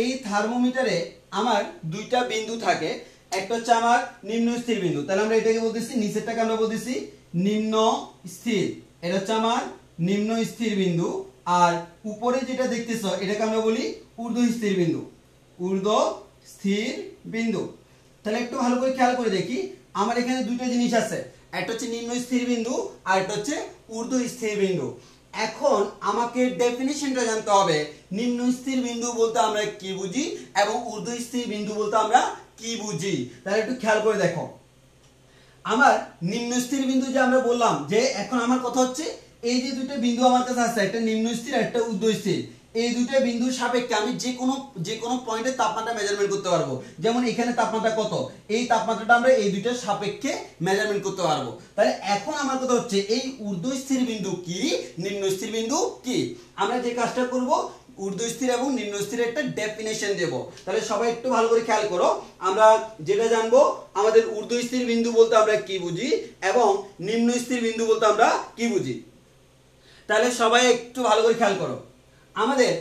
এই থার্মোমিটারে আমার দুইটা বিন্দু থাকে, একটা হচ্ছে আমার নিম্ন স্থির বিন্দু, তাহলে আমরা এটাকে বলতেছি, নিচেরটাকে আমরা বলতেছি নিম্ন স্থির, এটা হচ্ছে আমার নিম্ন স্থির বিন্দু। আর উপরে যেটা দেখতেছো এটাকে আমরা বলি ঊর্ধ্ব স্থির বিন্দু, ঊর্ধ্ব স্থির বিন্দু। তাহলে একটু ভালো করে খেয়াল করে দেখি, আমার এখানে দুইটা জিনিস আছে, একটা হচ্ছে নিম্ন স্থির বিন্দু আর একটা হচ্ছে ঊর্ধ্ব স্থির বিন্দু। এখন আমাকে ডেফিনিশনটা জানতে হবে, নিম্ন স্থির বিন্দু বলতে আমরা কি বুঝি এবং ঊর্ধ্ব স্থির বিন্দু বলতে আমরা কি বুঝি। তাহলে একটু খেয়াল করে দেখো, আমার নিম্ন স্থির বিন্দু যে আমরা বললাম, যে এখন আমার কথা হচ্ছে এই যে দুটো বিন্দু আমার কাছে আছে, একটা নিম্ন স্থির আর একটা ঊর্ধ্ব স্থির, এই দুটো বিন্দুর সাপেক্ষে আমি যে কোনো পয়েন্টে তাপমাত্রা মেজারমেন্ট করতে পারবো। যেমন এখানে তাপমাত্রা কত, এই তাপমাত্রাটা আমরা এই দুইটার সাপেক্ষে মেজারমেন্ট করতে পারবো। তাহলে এখন আমার কথা হচ্ছে এই ঊর্ধ্ব স্থির বিন্দু কি, নিম্ন স্থির বিন্দু কি? আমরা যে কাজটা করব, ঊর্ধ্ব স্থির এবং নিম্ন স্থির একটা ডেফিনেশন দেব। তাহলে সবাই একটু ভালো করে খেয়াল করো, আমরা যেটা জানবো আমাদের ঊর্ধ্ব স্থির বিন্দু বলতে আমরা কি বুঝি এবং নিম্ন স্থির বিন্দু বলতে আমরা কি বুঝি। তাহলে সবাই একটু ভালো করে খেয়াল করো, আমাদের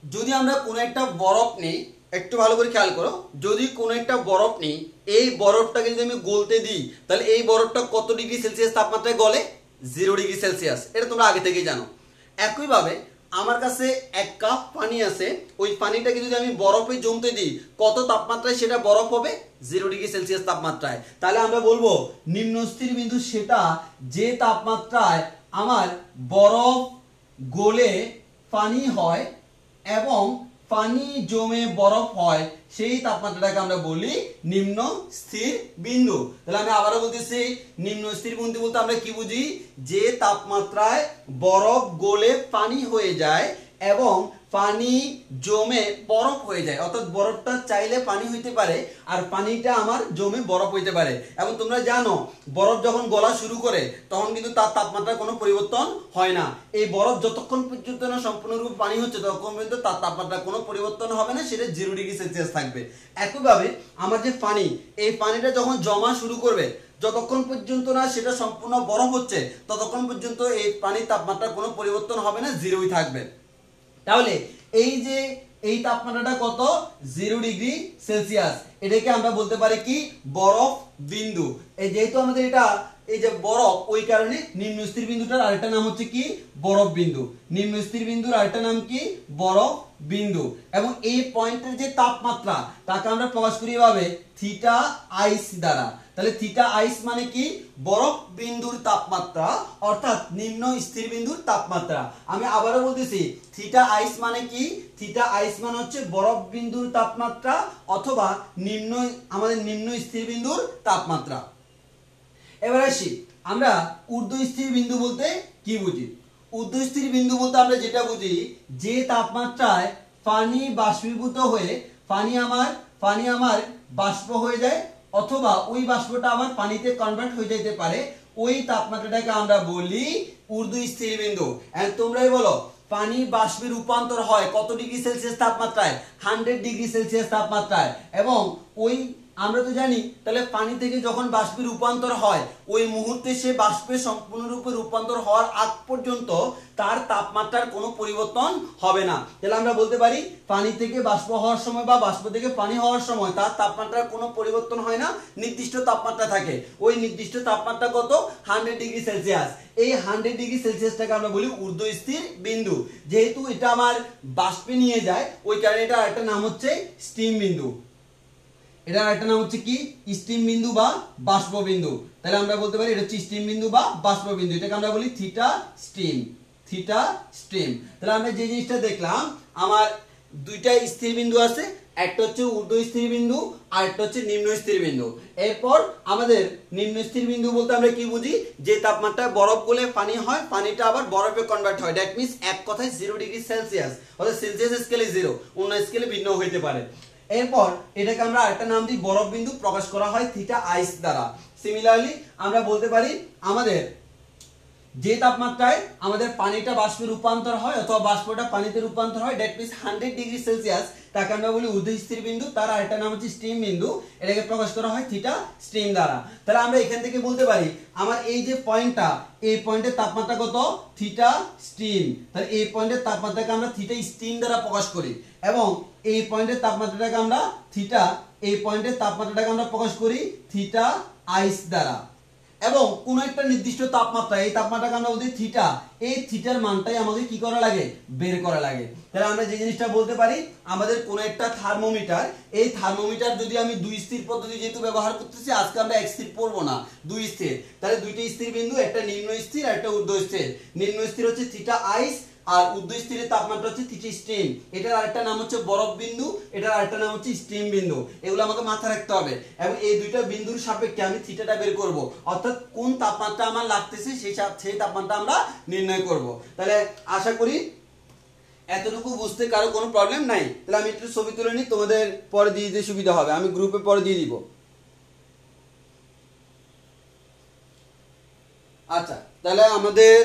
যদি আমরা কোনো একটা বরফ নিই, একটু ভালো করে খেয়াল করো, যদি কোনো একটা বরফ নিই, এই বরফটাকে যদি আমি গলতে দিই, তাহলে এই বরফটা কত ডিগ্রি সেলসিয়াস তাপমাত্রায় গলে? 0 ডিগ্রি সেলসিয়াস। এটা তোমরা আগে থেকেই জানো। একইভাবে আমার কাছে 1 কাপ পানি আছে, ওই পানিটাকে যদি আমি বরফে জমতে দিই, কত তাপমাত্রায় সেটা বরফ হবে? 0 ডিগ্রি সেলসিয়াস তাপমাত্রায়। তাহলে আমরা বলবো নিম্ন স্থির বিন্দু সেটা যে তাপমাত্রায় আমার বরফ গলে পানি হয় এবং পানি জমে বরফ হয়, সেই তাপমাত্রাটাকে আমরা বলি নিম্ন স্থির বিন্দু। তাহলে আমি আবারও বলতেছি, নিম্ন স্থির বিন্দু বলতে আমরা কি বুঝি? যে তাপমাত্রায় বরফ গলে পানি হয়ে যায় এবং পানি জমে বরফ হয়ে যায়, অর্থাৎ বরফটা চাইলে পানি হইতে পারে আর পানিটা আমার জমে বরফ হইতে পারে। এবং তোমরা জানো বরফ যখন গলা শুরু করে তখন কিন্তু তার তাপমাত্রার কোনো পরিবর্তন হয় না। এই বরফ যতক্ষণ পর্যন্ত না সম্পূর্ণরূপে পানি হচ্ছে ততক্ষণ পর্যন্ত তার তাপমাত্রার কোনো পরিবর্তন হবে না, সেটা 0 ডিগ্রি সেলসিয়াস থাকবে। একইভাবে আমার যে পানি, এই পানিটা যখন জমা শুরু করবে, যতক্ষণ পর্যন্ত না সেটা সম্পূর্ণ বরফ হচ্ছে ততক্ষণ পর্যন্ত এই পানির তাপমাত্রার কোনো পরিবর্তন হবে না, 0ই থাকবে। তাহলে এই যে এই তাপমাত্রাটা কত 0 ডিগ্রি সেলসিয়াস। এটাকে আমরা বলতে পারি কি বরফ বিন্দু। এই যেহেতু আমাদের এটা এই যে বরফ, ওই কারণে নিম্ন স্থির বিন্দুটার আরেকটা নাম হচ্ছে কি বরফ বিন্দু। নিম্ন স্থির বিন্দুর আরেকটা নাম কি বরফ বিন্দু। এবং এই পয়েন্টের যে তাপমাত্রা তাকে আমরা প্রকাশ করি এভাবে থিটা আইস দ্বারা। তাহলে থিটা আইস মানে কি বরফ বিন্দুর তাপমাত্রা, অর্থাৎ নিম্ন স্থির বিন্দুর তাপমাত্রা। আমি আবারও বলতেছি থিটা আইস মানে কি, থিটা আইস মানে হচ্ছে বরফ বিন্দুর তাপমাত্রা অথবা আমাদের নিম্ন স্থির বিন্দুর তাপমাত্রা। এবার আসি আমরা ঊর্ধ্ব স্থির বিন্দু বলতে কি বুঝি। ঊর্ধ্ব স্থির বিন্দু বলতে আমরা যেটা বুঝি যে তাপমাত্রায় পানি বাষ্পীভূত হয়ে পানি আমার বাষ্প হয়ে যায় অথবা ওই বাষ্পটা আবার পানিতে কনভার্ট হয়ে যেতে পারে, ওই তাপমাত্রাটাকে আমরা বলি ঊর্ধ্ব স্থির বিন্দু। এন্ড তোমরাই বলো পানি বাষ্পে রূপান্তর হয় কত ডিগ্রি সেলসিয়াস তাপমাত্রায় 100 ডিগ্রি সেলসিয়াস তাপমাত্রায়। এবং ওই আমরা তো জানি তাহলে পানি থেকে যখন বাষ্পে রূপান্তর হয় ওই মুহূর্তে সে বাষ্পে সম্পূর্ণরূপে রূপান্তর হওয়ার আগ পর্যন্ত তার তাপমাত্রার কোনো পরিবর্তন হবে না। তাহলে আমরা বলতে পারি পানি থেকে বাষ্প হওয়ার সময় বা বাষ্প থেকে পানি হওয়ার সময় তার তাপমাত্রার কোনো পরিবর্তন হয় না, নির্দিষ্ট তাপমাত্রা থাকে। ওই নির্দিষ্ট তাপমাত্রা কত 100 ডিগ্রি সেলসিয়াস। এই 100 ডিগ্রি সেলসিয়াসটাকে আমরা বলি ঊর্ধ্ব স্থির বিন্দু। যেহেতু এটা আমার বাষ্পে নিয়ে যায় ওই কারণে এটা একটা নাম হচ্ছে স্টিম বিন্দু। এটার একটা নাম হচ্ছে কি স্টিম বিন্দু বা বাষ্প বিন্দু। তাহলে আমরা বলতে পারি এটা হচ্ছে স্টিম বিন্দু বা বাষ্প বিন্দু। এটাকে আমরা বলি থিটা স্টিম, থিটা স্টিম। তাহলে আমরা যে জিনিসটা দেখলাম আমার দুইটা স্থির বিন্দু আছে, একটা হচ্ছে ঊর্ধ্ব স্থির বিন্দু আর একটা হচ্ছে নিম্ন স্থির বিন্দু। এরপর আমাদের নিম্ন স্থির বিন্দু বলতে আমরা কি বুঝি, যে তাপমাত্রায় বরফ গলে পানি হয়, পানিটা আবার বরফে কনভার্ট হয়। দ্যাট মিন্স এক কথায় 0 ডিগ্রি সেলসিয়াস, অর্থাৎ সেলসিয়াস স্কেলে 0, অন্য স্কেলে ভিন্ন হতে পারে। এরপর এটাকে আমরা আরেকটা নাম দিই বরফ বিন্দু, প্রকাশ করা হয় থিটা আইস দ্বারা। সিমিলারলি আমরা বলতে পারি আমাদের যে তাপমাত্রায় আমাদের পানিটা বাষ্পে রূপান্তর হয় অথবা বাষ্পটা পানিতে রূপান্তর হয় দ্যাট মিন্স 100 ডিগ্রি সেলসিয়াস, তাকে আমরা বলি ঊর্ধ্ব স্থির বিন্দু। তার আরেকটা নাম হচ্ছে স্টিম বিন্দু, এটাকে প্রকাশ করা হয় থিটা স্টিম দ্বারা। তাহলে আমরা এখান থেকে বলতে পারি আমার এই যে পয়েন্টটা, এই পয়েন্টের তাপমাত্রা কত থিটা স্টিম। তাহলে এই পয়েন্টের তাপমাত্রাকে আমরা থিটা স্টিম দ্বারা প্রকাশ করি এবং এই পয়েন্টের তাপমাত্রাটাকে আমরা এই পয়েন্টের তাপমাত্রাটাকে আমরা প্রকাশ করি থিটা আইস দ্বারা। এবং কোন একটা নির্দিষ্ট তাপমাত্রা, এই তাপমাত্রাকে আমরা বলতে থিটা, এই থিটার মানটাই আমাদের কি করা লাগে বের করা লাগে। তাহলে আমরা যে জিনিসটা বলতে পারি আমাদের কোন একটা থার্মোমিটার, এই থার্মোমিটার যদি আমি দুই স্থির পদ্ধতি যেহেতু ব্যবহার করতেছি, আজকে আমরা এক স্থির পড়বো না, দুই স্থির। তাহলে দুইটা স্থির বিন্দু, একটা নিম্ন স্থির আর একটা ঊর্ধ্ব স্থির। নিম্ন স্থির হচ্ছে থিটা আইস আর ঊর্ধ্ব স্থিরের তাপমাত্রা হচ্ছে থিটা স্টিম। এটার আরেকটা নাম হচ্ছে বরফ বিন্দু, এটার আরেকটা নাম হচ্ছে স্টিম বিন্দু। এগুলো আমাকে মাথায় রাখতে হবে এবং এই দুইটা বিন্দুর সাপেক্ষে আমি থিটাটা বের করব, অর্থাৎ কোন তাপমাত্রা আমার লাগতেছে সেই তাপমাত্রা আমরা নির্ণয় করব। তাহলে আশা করি এতটুকু বুঝতে কারো কোনো প্রবলেম নাই। তাহলে আমি একটু ছবি তুলে নিই, তোমাদের পরে দিয়ে দিতে সুবিধা হবে, আমি গ্রুপে পরে দিয়ে দিব। আচ্ছা, তাহলে আমাদের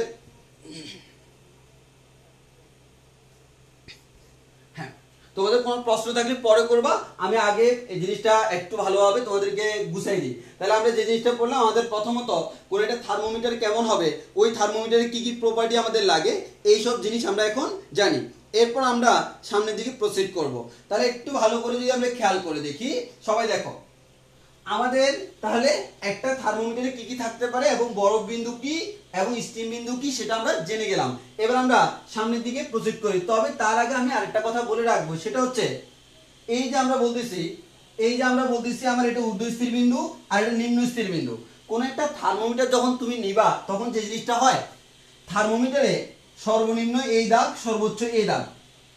তোমাদের কোনো প্রশ্ন থাকলে পরে করবা, আমি আগে এই জিনিসটা একটু ভালোভাবে তোমাদেরকে বুঝাই দিই। তাহলে আমরা যে জিনিসটা পড়লাম, আমাদের প্রথমত কোন একটা থার্মোমিটার কেমন হবে, ওই থার্মোমিটারে কি কি প্রপার্টি আমাদের লাগে, এই সব জিনিস আমরা এখন জানি। এরপর আমরা সামনের দিকে প্রসিড করব। তাহলে একটু ভালো করে যদি আমরা খেয়াল করে দেখি, সবাই দেখো আমাদের তাহলে একটা থার্মোমিটারে কি কি থাকতে পারে এবং বরফ বিন্দু কি এবং স্টিম বিন্দু কি সেটা আমরা জেনে গেলাম। এবার আমরা সামনের দিকে প্রসিড করি। তবে তার আগে আমি আরেকটা কথা বলে রাখবো, সেটা হচ্ছে এই যে আমরা বলতেছি আমার এটা ঊর্ধ্ব স্থির বিন্দু আর এটা নিম্ন স্থির বিন্দু। কোন একটা থার্মোমিটার যখন তুমি নিবা তখন যে জিনিসটা হয়, থার্মোমিটারে সর্বনিম্ন এই দাগ, সর্বোচ্চ এই দাগ,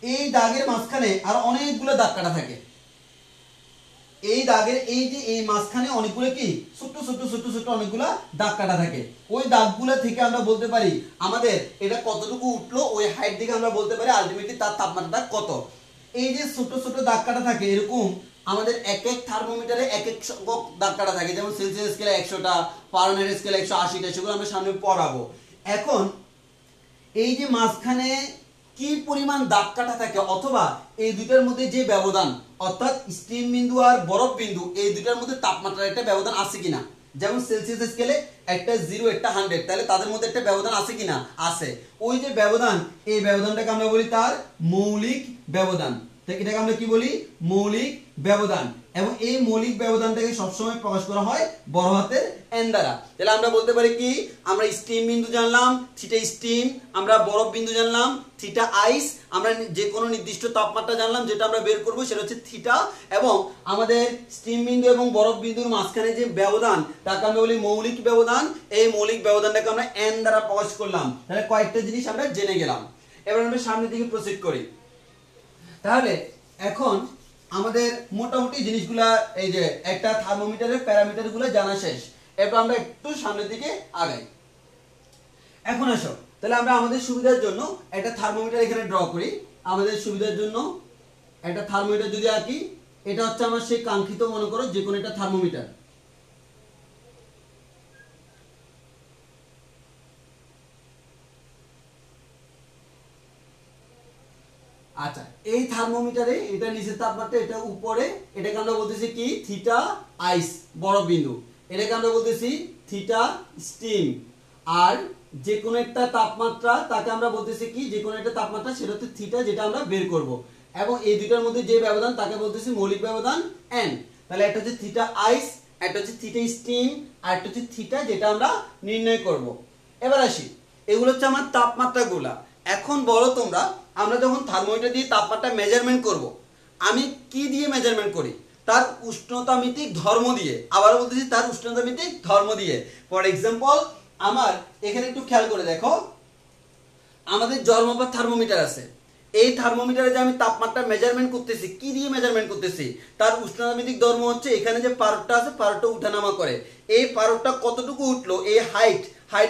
এই দাগের মাঝখানে আর অনেকগুলো দাগ কাটা থাকে। এই দাগের এই যে এই মাঝখানে অনেকগুলো কি ছোট ছোট ছোট ছোট অনেকগুলো দাগ কাটা থাকে। ওই দাগগুলো থেকে আমরা বলতে পারি আমাদের এটা কতটুকু উঠলো, ওই হাইট দিকে আমরা বলতে পারি আলটিমেটলি তার তাপমাত্রাটা কত। এই যে ছোট ছোট দাগ কাটা থাকে, এরকম আমাদের এক এক থার্মোমিটারে এক এক সংখ্যক দাগ কাটা থাকে। যেমন সেলসিয়াস স্কেলে 100টা, ফারেনহাইট স্কেলে 180টা, সেগুলো আমরা সামনে পড়াবো। এখন এই যে মাঝখানে কি পরিমাণ দাগ কাটা থাকে অথবা এই দুইটার মধ্যে যে ব্যবধান, অর্থাৎ স্টিম বিন্দু আর বরফ বিন্দু, এই দুইটার মধ্যে তাপমাত্রার একটা ব্যবধান আছে কিনা। যেমন সেলসিয়াস স্কেলে একটা 0 একটা 100, তাহলে তাদের মধ্যে একটা ব্যবধান আছে কিনা, আছে। ওই যে ব্যবধান, এই ব্যবধানটাকে আমরা বলি তার মৌলিক ব্যবধান। এটাকে আমরা কি বলি, মৌলিক ব্যবধান। এবং এই মৌলিক ব্যবধানটাকে সবসময় প্রকাশ করা হয় বড় হাতের এন দ্বারা। তাহলে আমরা বলতে পারি কি, আমরা স্টিম বিন্দু জানলাম থিটা স্টিম, আমরা বরফ বিন্দু জানলাম থিটা আইস, আমরা যে কোনো নির্দিষ্ট তাপমাত্রা জানলাম যেটা আমরা বের করব সেটা হচ্ছে থিটা, এবং আমাদের স্টিম বিন্দু এবং বরফ বিন্দুর মাঝখানে যে ব্যবধান তাকে আমরা বলি মৌলিক ব্যবধান। এই মৌলিক ব্যবধানটাকে আমরা এন দ্বারা প্রকাশ করলাম। তাহলে কয়েকটা জিনিস আমরা জেনে গেলাম। এবার আমরা সামনের দিকে প্রসিড করি। তাহলে এখন আমাদের মোটামুটি জিনিসগুলা, এই যে একটা থার্মোমিটারের প্যারামিটারগুলো জানা শেষ। এরপর আমরা একটু সামনের দিকে আগাই। এখন আসো, তাহলে আমরা আমাদের সুবিধার জন্য একটা থার্মোমিটার এখানে ড্র করি। আমাদের সুবিধার জন্য একটা থার্মোমিটার যদি আঁকি, এটা হচ্ছে আমার সেই কাঙ্ক্ষিত, মনে করো যে কোনো একটা থার্মোমিটার। আচ্ছা, এই থার্মোমিটারে এটা নিচের তাপমাত্রা, এটা উপরে, এটাকে আমরা বলতেছি কি থিটা আইস বরফ বিন্দু, এটাকে আমরা বলতেছি থিটা স্টিম। আর যে কোনো একটা তাপমাত্রা তাকে আমরা বলতেছি কি, যে কোনো একটা তাপমাত্রা সেটা হচ্ছে থিটা, যেটা আমরা বের করব। এবং এই দুইটার মধ্যে যে ব্যবধান তাকে বলতেছি মৌলিক ব্যবধান এন। তাহলে একটা হচ্ছে থিটা আইস, একটা হচ্ছে থিটা স্টিম, আর একটা হচ্ছে থিটা, যেটা আমরা নির্ণয় করব। এবার আসি, এগুলো হচ্ছে আমার তাপমাত্রাগুলা। এখন বলো তোমরা, আমরা যখন থার্মোমিটার দিয়ে তাপমাত্রা মেজারমেন্ট করব, আমি কি দিয়ে মেজারমেন্ট করি? তার উষ্ণতামিতিক ধর্ম দিয়ে। আবার বলতেছি তার উষ্ণতামিতিক ধর্ম দিয়ে। ফর এক্সাম্পল, আমার এখানে একটু খেয়াল করে দেখো, আমাদের জলমাপার থার্মোমিটার আছে। এই থার্মোমিটারে যে আমি তাপমাত্রা মেজারমেন্ট করতেছি, কি দিয়ে মেজারমেন্ট করতেছি? তার উষ্ণতামিতিক ধর্ম হচ্ছে এখানে যে পারদটা আছে, পারদটা উঠানামা করে। এই পারদটা কতটুকু উঠলো, এই হাইট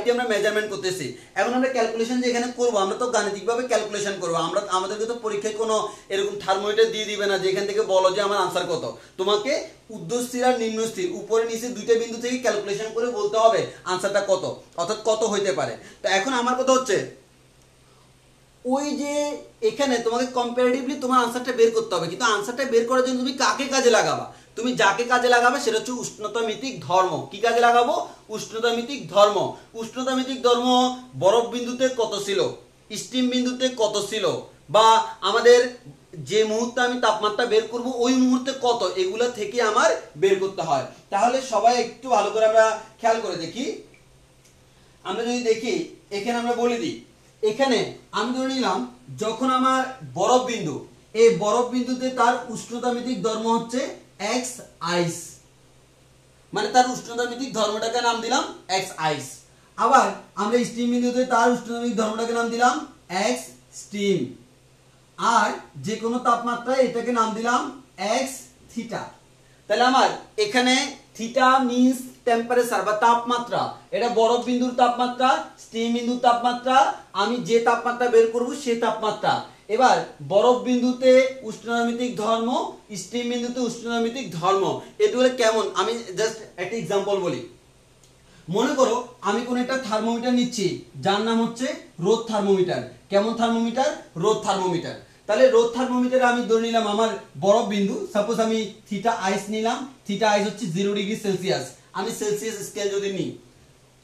দিয়ে আমরা মেজারমেন্ট করতেছি। এখন আমরা ক্যালকুলেশন যে এখানে করবো, আমরা তো গাণিতিকভাবে ক্যালকুলেশন করবো। আমাদেরকে তো পরীক্ষায় কোনো এরকম থার্মোমিটার দিয়ে দিবে না যে এখান থেকে বলো যে আমার আনসার কত। তোমাকে ঊর্ধ্বস্থির আর নিম্নস্থির, উপরে নিচে দুইটা বিন্দু থেকে ক্যালকুলেশন করে বলতে হবে আনসারটা কত, অর্থাৎ কত হইতে পারে। তো এখন আমার কথা হচ্ছে, ওই যে এখানে তোমাকে কম্পারেটিভলি তোমার আনসারটা বের করতে হবে, কিন্তু আনসারটা বের করার জন্য তুমি কাকে কাজে লাগাবা? তুমি যাকে কাজে লাগাবে সেটা হচ্ছে উষ্ণতামিতিক ধর্ম। কি কাজে লাগাবো? উষ্ণতামিতিক ধর্ম। উষ্ণতামিতিক ধর্ম বরফ বিন্দুতে কত ছিল, স্টিম বিন্দুতে কত ছিল, বা আমাদের যে মুহূর্তে আমি তাপমাত্রা বের করব ওই মুহূর্তে কত, এগুলা থেকে আমার বের করতে হয়। তাহলে সবাই একটু ভালো করে আমরা খেয়াল করে দেখি। আমরা যদি দেখি, এখানে আমরা বলে দিই, এখানে আমি ধরে নিলাম যখন আমার বরফ বিন্দু, এই বরফ বিন্দুতে তার উষ্ণতামিতিক ধর্ম হচ্ছে এক্স আইস, মানে তার উষ্ণতামিতিক ধর্মটাকে নাম দিলাম এক্স আইস। আবার আমরা স্টিম বিন্দুতে তার উষ্ণতামিতিক ধর্মটাকে নাম দিলাম এক্স স্টিম। আর যে কোনো তাপমাত্রায় এটাকে নাম দিলাম এক্স থিটা। তাহলে আমার এখানে থিটা মিন্স টেম্পারেচার বা তাপমাত্রা, এটা বরফ বিন্দুর তাপমাত্রা, স্টিম বিন্দুর তাপমাত্রা, আমি যে তাপমাত্রা বের করব সেই তাপমাত্রা। এবার বরফ বিন্দুতে উষ্ণতামিতিক ধর্ম, স্টিম বিন্দুতে উষ্ণতামিতিক ধর্ম, এগুলো কেমন আমি জাস্ট একটা এক্সাম্পল বলি। মনে করো আমি কোন একটা থার্মোমিটার নিচ্ছি, যার নাম হচ্ছে রোদ থার্মোমিটার। কেমন থার্মোমিটার? রোদ থার্মোমিটার। তাহলে রোদ থার্মোমিটারে আমি ধরে নিলাম আমার বরফ বিন্দু, সাপোজ আমি থিটা আইস নিলাম, থিটা আইস হচ্ছে 0 ডিগ্রি সেলসিয়াস, আমি সেলসিয়াস স্কেল যদি নিই।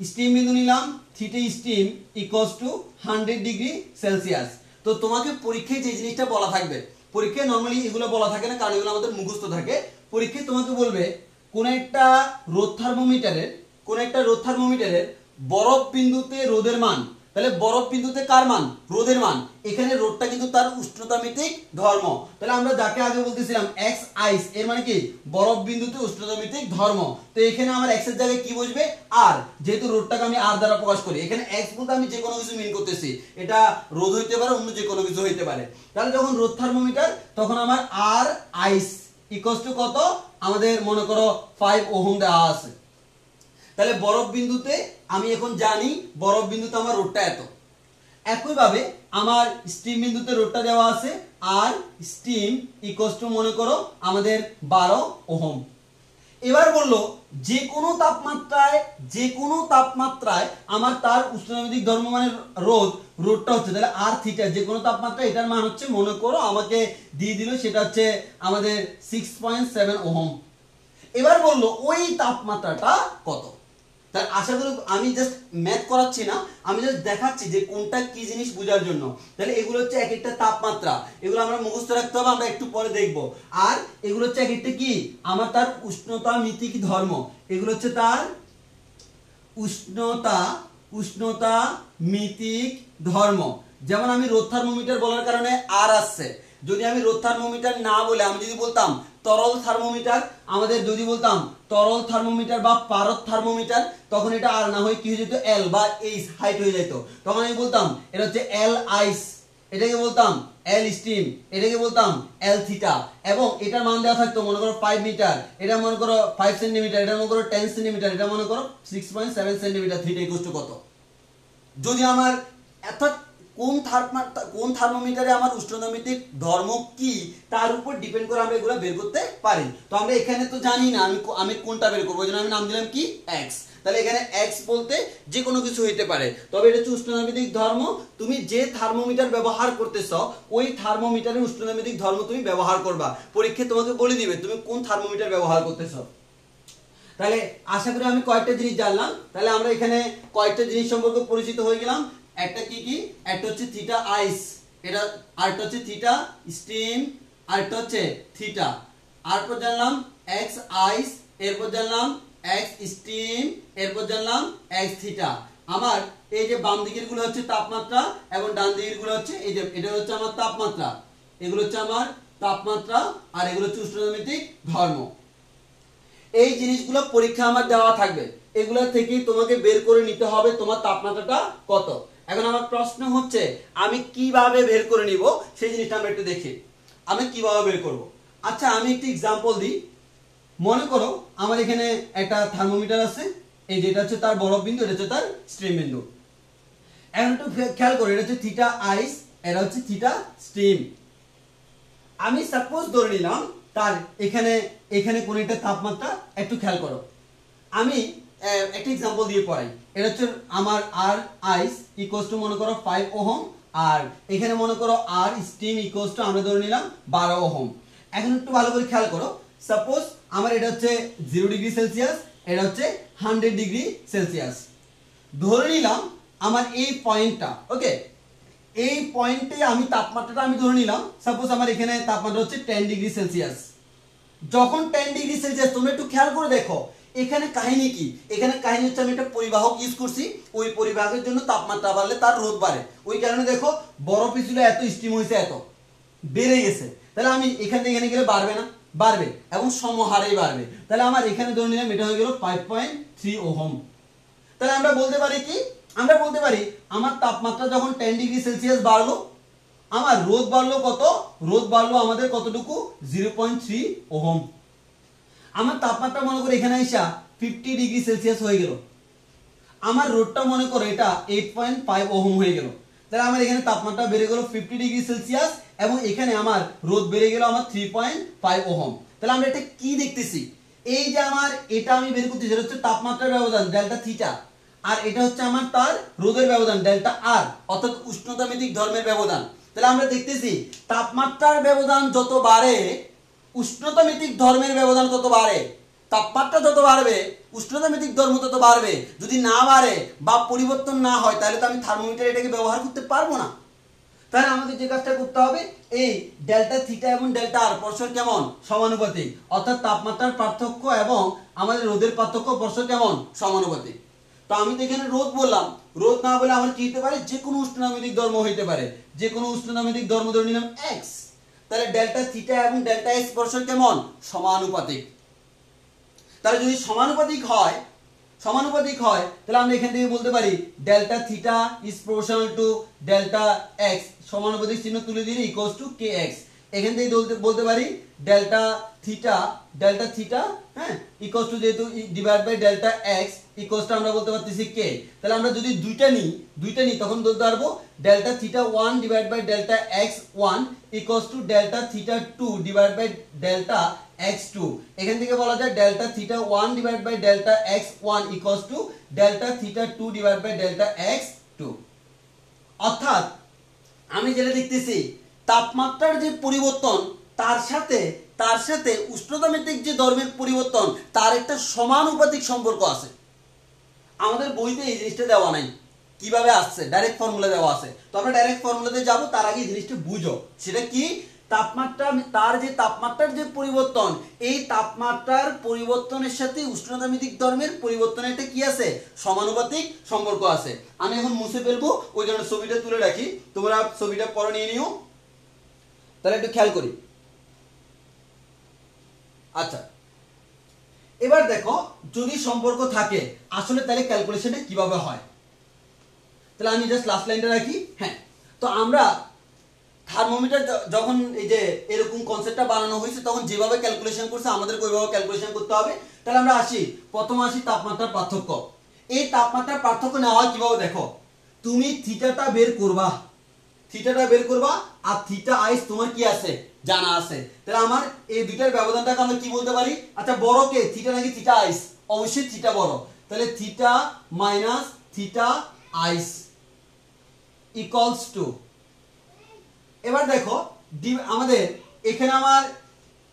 স্টিম বিন্দু নিলাম, theta steam equals to 100 degree Celsius. তো তোমাকে পরীক্ষায় যে জিনিসটা বলা থাকবে, পরীক্ষায় নরমালি এগুলো বলা থাকে না, কারণ এগুলো আমাদের মুখস্থ থাকে। পরীক্ষায় তোমাকে বলবে কোন একটা রোদ থার্মোমিটারের বরফ বিন্দুতে রোদের মান। তাহলে বরফ বিন্দুতে কার মান? রোদের মান। এখানে রোদটা কিন্তু তার উষ্ণতামিতিক ধর্ম। তাহলে আমরা যাকে আগে বলতেছিলাম এক্স আইস, এর মানে কি বরফ বিন্দুতে উষ্ণতামিতিক ধর্ম। তো এখানে আমার এক্স এর জায়গায় কি বসবে? আর। যেহেতু রোদটাকে আমি আর দ্বারা প্রকাশ করি, এখানে এক্স বলতে আমি যে কোনো কিছু মিন করতেছি, এটা রোদ হইতে পারে, অন্য যে কোনো কিছু হইতে পারে। তাহলে যখন রোদ থার্মোমিটার, তখন আমার আর আইস ইকুয়ালস টু কত? আমাদের মনে করো 5 ওহম দেওয়া আছে। তাহলে বরফ বিন্দুতে আমি এখন জানি বরফ বিন্দুতে আমার রোদটা এত। একইভাবে আমার স্টিম বিন্দুতে রোদটা দেওয়া আছে, আর স্টিম ইকুয়ালস টু মনে করো আমাদের 12 ওহম। এবার বললো যে কোনো তাপমাত্রায় আমার তার উষ্ণতামিতিক ধর্ম মানে রোদটা হচ্ছে, তাহলে আর থিটা যে কোনো তাপমাত্রায় এটার মান হচ্ছে, মনে করো আমাকে দিয়ে দিল সেটা হচ্ছে আমাদের 6.7 ওহম। এবার বললো ওই তাপমাত্রাটা কত? তাহলে আশা করি আমি জাস্ট ম্যাথ করাচ্ছি না, আমি জাস্ট দেখাচ্ছি যে কোনটা কি জিনিস বোঝার জন্য। তাহলে এগুলো হচ্ছে এক একটা তাপমাত্রা, এগুলো আমরা মুখস্থ রাখতে হবে, আমরা একটু পরে দেখব। আর এগুলো হচ্ছে এক একটা কি আমার তার উষ্ণতা মিতিক ধর্ম, এগুলো হচ্ছে তার উষ্ণতা মিতিক ধর্ম। যেমন আমি রোদ থার্মোমিটার বলার কারণে আর আসছে, যদি আমি রোদ থার্মোমিটার না বলে আমি যদি বলতাম তরল থার্মোমিটার, আমাদের যদি বলতাম তরল থার্মোমিটার বা পারদ থার্মোমিটার, তখন এটা আর না হয়ে কি হয়ে যেত এল বা এইচ হাইট হয়ে যেত। তখন আমি বলতাম এটা হচ্ছে এল আইস, এটাকে বলতাম এল স্টিম, এটাকে বলতাম এল থিটা, এবং এটার মান দেওয়া থাকতো মনে করো 5 মিটার, এটা মনে করো 5 সেন্টিমিটার, এটা মনে করো 10 সেন্টিমিটার, এটা মনে করো 6.7 সেন্টিমিটার, থিটা ইকুয়াল টু কত। যদি আমার অর্থাৎ কোন থার্মোমিটারে আমার উষ্ণতামিতিক ধর্ম কি তার উপর ডিপেন্ড করে আমরা এগুলো বের করতে পারি। তো আমরা এখানে তো জানি না আমি কোনটা বের করবো, ওই জন্য আমি নাম দিলাম কি এক্স। তাহলে এখানে এক্স বলতে যে কোনো কিছু হইতে পারে, তবে এটা হচ্ছে উষ্ণতামিতিক ধর্ম। তুমি যে থার্মোমিটার ব্যবহার করতেছ ওই থার্মোমিটারের উষ্ণতামিতিক ধর্ম তুমি ব্যবহার করবা, পরীক্ষায় তোমাকে বলে দিবে তুমি কোন থার্মোমিটার ব্যবহার করতেছ। তাহলে আশা করি আমি কয়েকটা জিনিস জানলাম। তাহলে আমরা এখানে কয়েকটা জিনিস সম্পর্কে পরিচিত হয়ে গেলাম। একটা কি কি, একটা হচ্ছে থিটা আইস, এটা আরেকটা হচ্ছে থিটা স্টিম, আরেকটা হচ্ছে থিটা, আরপর জানলাম এক্স আইস, এরপর জানলাম এক্স স্টিম, এরপর জানলাম এক্স থিটা। আমার এই যে বাম দিকের গুলো হচ্ছে তাপমাত্রা এবং ডান দিকের গুলো হচ্ছে এই যে এটা হচ্ছে আমার তাপমাত্রা, এগুলো হচ্ছে আমার তাপমাত্রা, আর এগুলো হচ্ছে উষ্ণতামিতিক ধর্ম। এই জিনিসগুলো পরীক্ষা আমার দেওয়া থাকবে, এগুলো থেকে তোমাকে বের করে নিতে হবে তোমার তাপমাত্রাটা কত। এখন আমার প্রশ্ন হচ্ছে আমি কিভাবে বের করে নিব সেই জিনিসটা আমরা একটু দেখি, আমি কিভাবে বের করব। আচ্ছা আমি একটি एग्जांपल দিই। মনে করো আমার এখানে একটা থার্মোমিটার আছে, এই যেটা হচ্ছে তার বরফ বিন্দু, এটা হচ্ছে তার স্টিম বিন্দু। এখন একটু খেয়াল করো, এটা হচ্ছে থিটা আইস, এটা হচ্ছে থিটা স্টিম। আমি সাপোজ ধরে নিলাম তার এখানে কোন একটা তাপমাত্রা, একটু খেয়াল করো আমি একটা एग्जांपल দিয়ে পড়াই। এটা হচ্ছে আমার আর আইস ইকুয়ালস টু মনে করো 5 ওহম, আর এখানে মনে করো আর স্টিম ইকুয়ালস টু আমরা ধরে নিলাম 12 ওহম। এখন একটু ভালো করে খেয়াল করো, সাপোজ আমার এটা হচ্ছে 0 ডিগ্রি সেলসিয়াস, এটা হচ্ছে 100 ডিগ্রি সেলসিয়াস। ধরে নিলাম আমার এই পয়েন্টটা, ওকে, এই পয়েন্টে আমি তাপমাত্রাটা আমি ধরে নিলাম, সাপোজ আমার এখানে তাপমাত্রা হচ্ছে 10 ডিগ্রি সেলসিয়াস। যখন 10 ডিগ্রি সেলসিয়াস, তোমরা একটু খেয়াল করে দেখো এখানে কাহিনী কি, এখানে কাহিনী হচ্ছে আমি একটা পরিবাহক ইউজ করছি, ওই পরিবাহকের জন্য তাপমাত্রা বাড়লে তার রোধ বাড়ে, ওই কারণে দেখো বরফ ছিল এত স্টিম হয়েছে এত বেড়ে গেছে। তাহলে আমি এখান থেকে এখানে গেলে বাড়বে না, বাড়বে এবং সমহারেই বাড়বে। তাহলে আমার এখানে ধরে নিলাম এটা হয়ে গেল 5.3 ওহম। তাহলে আমরা বলতে পারি কি, আমরা বলতে পারি আমার তাপমাত্রা যখন 10 ডিগ্রি সেলসিয়াস বাড়লো, আমার রোধ বাড়লো কত, রোধ বাড়লো আমাদের কতটুকু 0.3 ওহম। আমার তাপমাত্রা মনে করো এখানে এসে 50 ডিগ্রি সেলসিয়াস হয়ে গেল, আমার রোধটা মনে করো এটা 8.5 ওহম হয়ে গেল। তাহলে আমার এখানে তাপমাত্রা বেড়ে গেল 50 ডিগ্রি সেলসিয়াস এবং এখানে আমার রোধ বেড়ে গেল আমার 3.5 ওহম। তাহলে আমরা এটা কি দেখতেছি, এই যে আমার এটা আমি বের করতেছি, এটা হচ্ছে তাপমাত্রার ব্যবধান ডেল্টা থিটা, আর এটা হচ্ছে আমার তার রোধের ব্যবধান ডেল্টা আর, অর্থাৎ উষ্ণতামিতিক ধর্মের ব্যবধান। তাহলে আমরা দেখতেছি তাপমাত্রার ব্যবধান যত বাড়ে উষ্ণতামিতিক ধর্মের ব্যবধান তত বাড়ে, তাপমাত্রা যত বাড়বে উষ্ণতামিতিক ধর্ম তত বাড়বে। যদি না বাড়ে বা পরিবর্তন না হয় তাহলে তো আমি থার্মোমিটার এটাকে ব্যবহার করতে পারবো না। তাহলে আমাদের যে কাজটা করতে হবে, এই ডেল্টা থিটা এবং ডেল্টা আর পরস্পর কেমন সমানুপাতিক, অর্থাৎ তাপমাত্রার পার্থক্য এবং আমাদের রোধের পার্থক্য পরস্পর কেমন সমানুপাতিক। তো আমি তো এখানে রোধ বললাম, রোধ না বলে আমার কি হতে পারে, যে কোনো উষ্ণতামিতিক ধর্ম হইতে পারে, যে কোনো উষ্ণতামিতিক ধর্ম ধরে নিলাম এক্স। তাহলে ডেল্টা থিটা এবং ডেল্টা এক্স পরস্পর কেমন সমানুপাতিক। তাহলে যদি সমানুপাতিক হয় তাহলে আমরা এখান থেকে বলতে পারি delta theta is proportional to delta x, সমানুপাতিক চিহ্ন তুলে দিলে ইকুয়ালস টু কে এক্স। এখান থেকে বলতে পারি ডেল্টা থিটা হ্যাঁ ইকুয়ালস টু যেহেতু divide by delta X equals to আমরা বলতে পারতেছি কে। তাহলে আমরা যদি দুইটা নিই তখন বলতে পারবো delta theta 1 divide by delta X 1 equals to delta theta 2 divide by delta x2। এখান থেকে বলা যায় delta theta 1 divide by delta x1 equals to delta theta 2 divide by delta x2। অর্থাৎ আমি যেটা দেখতেছি তাপমাত্রার যে পরিবর্তন তার সাথে উষ্ণতামিতিক যে ধর্মের পরিবর্তন তার একটা সমানুপাতিক সম্পর্ক আছে। আমাদের বইতে এই জিনিসটা দেওয়া নাই, কিভাবে আসছে ডাইরেক্ট ফর্মুলা দেওয়া আছে। তো আমরা ডাইরেক্ট ফর্মুলাতে যাব, তার আগে এই জিনিসটা বুঝো। সেটা কি? তাপমাত্রা, তার যে তাপমাত্রার যে পরিবর্তন, এই তাপমাত্রার পরিবর্তনের সাথে উষ্ণতামিতিক ধর্মের পরিবর্তনের একটা কি আছে? সমানুপাতিক সম্পর্ক আছে। আমি এখন মুছে ফেলবো, ওই জন্য ছবিটা তুলে রাখি, তোমরা ছবিটা পরে নিয়ে নিও। তাহলে একটু খেয়াল করি। আচ্ছা, এবার দেখো, যদি সম্পর্ক থাকে আসলে তাহলে ক্যালকুলেশনটা কিভাবে হয়? তাহলে আমি জাস্ট লাস্ট লাইনটা রাখি। হ্যাঁ, তো আমরা থার্মোমিটার যখন এই যে এরকম কনসেপ্টটা বানানো হয়েছে, তখন যেভাবে ক্যালকুলেশন করছে আমাদের ওইভাবে ক্যালকুলেশন করতে হবে। তাহলে আমরা প্রথম আসি তাপমাত্রার পার্থক্য। এই তাপমাত্রার পার্থক্য নেওয়া হয় কিভাবে? দেখো, তুমি থিটাটা বের করবা, আর থিটা আইস তোমার কি আছে? জানা আছে। তাহলে আমার এই দুইটার ব্যবধানটাকে আমরা কি বলতে পারি? আচ্ছা, বড় কে, থিটা নাকি থিটা আইস? অবশ্যই থিটা বড়। তাহলে theta minus theta ice equals to, এবার দেখো আমাদের এখানে আমার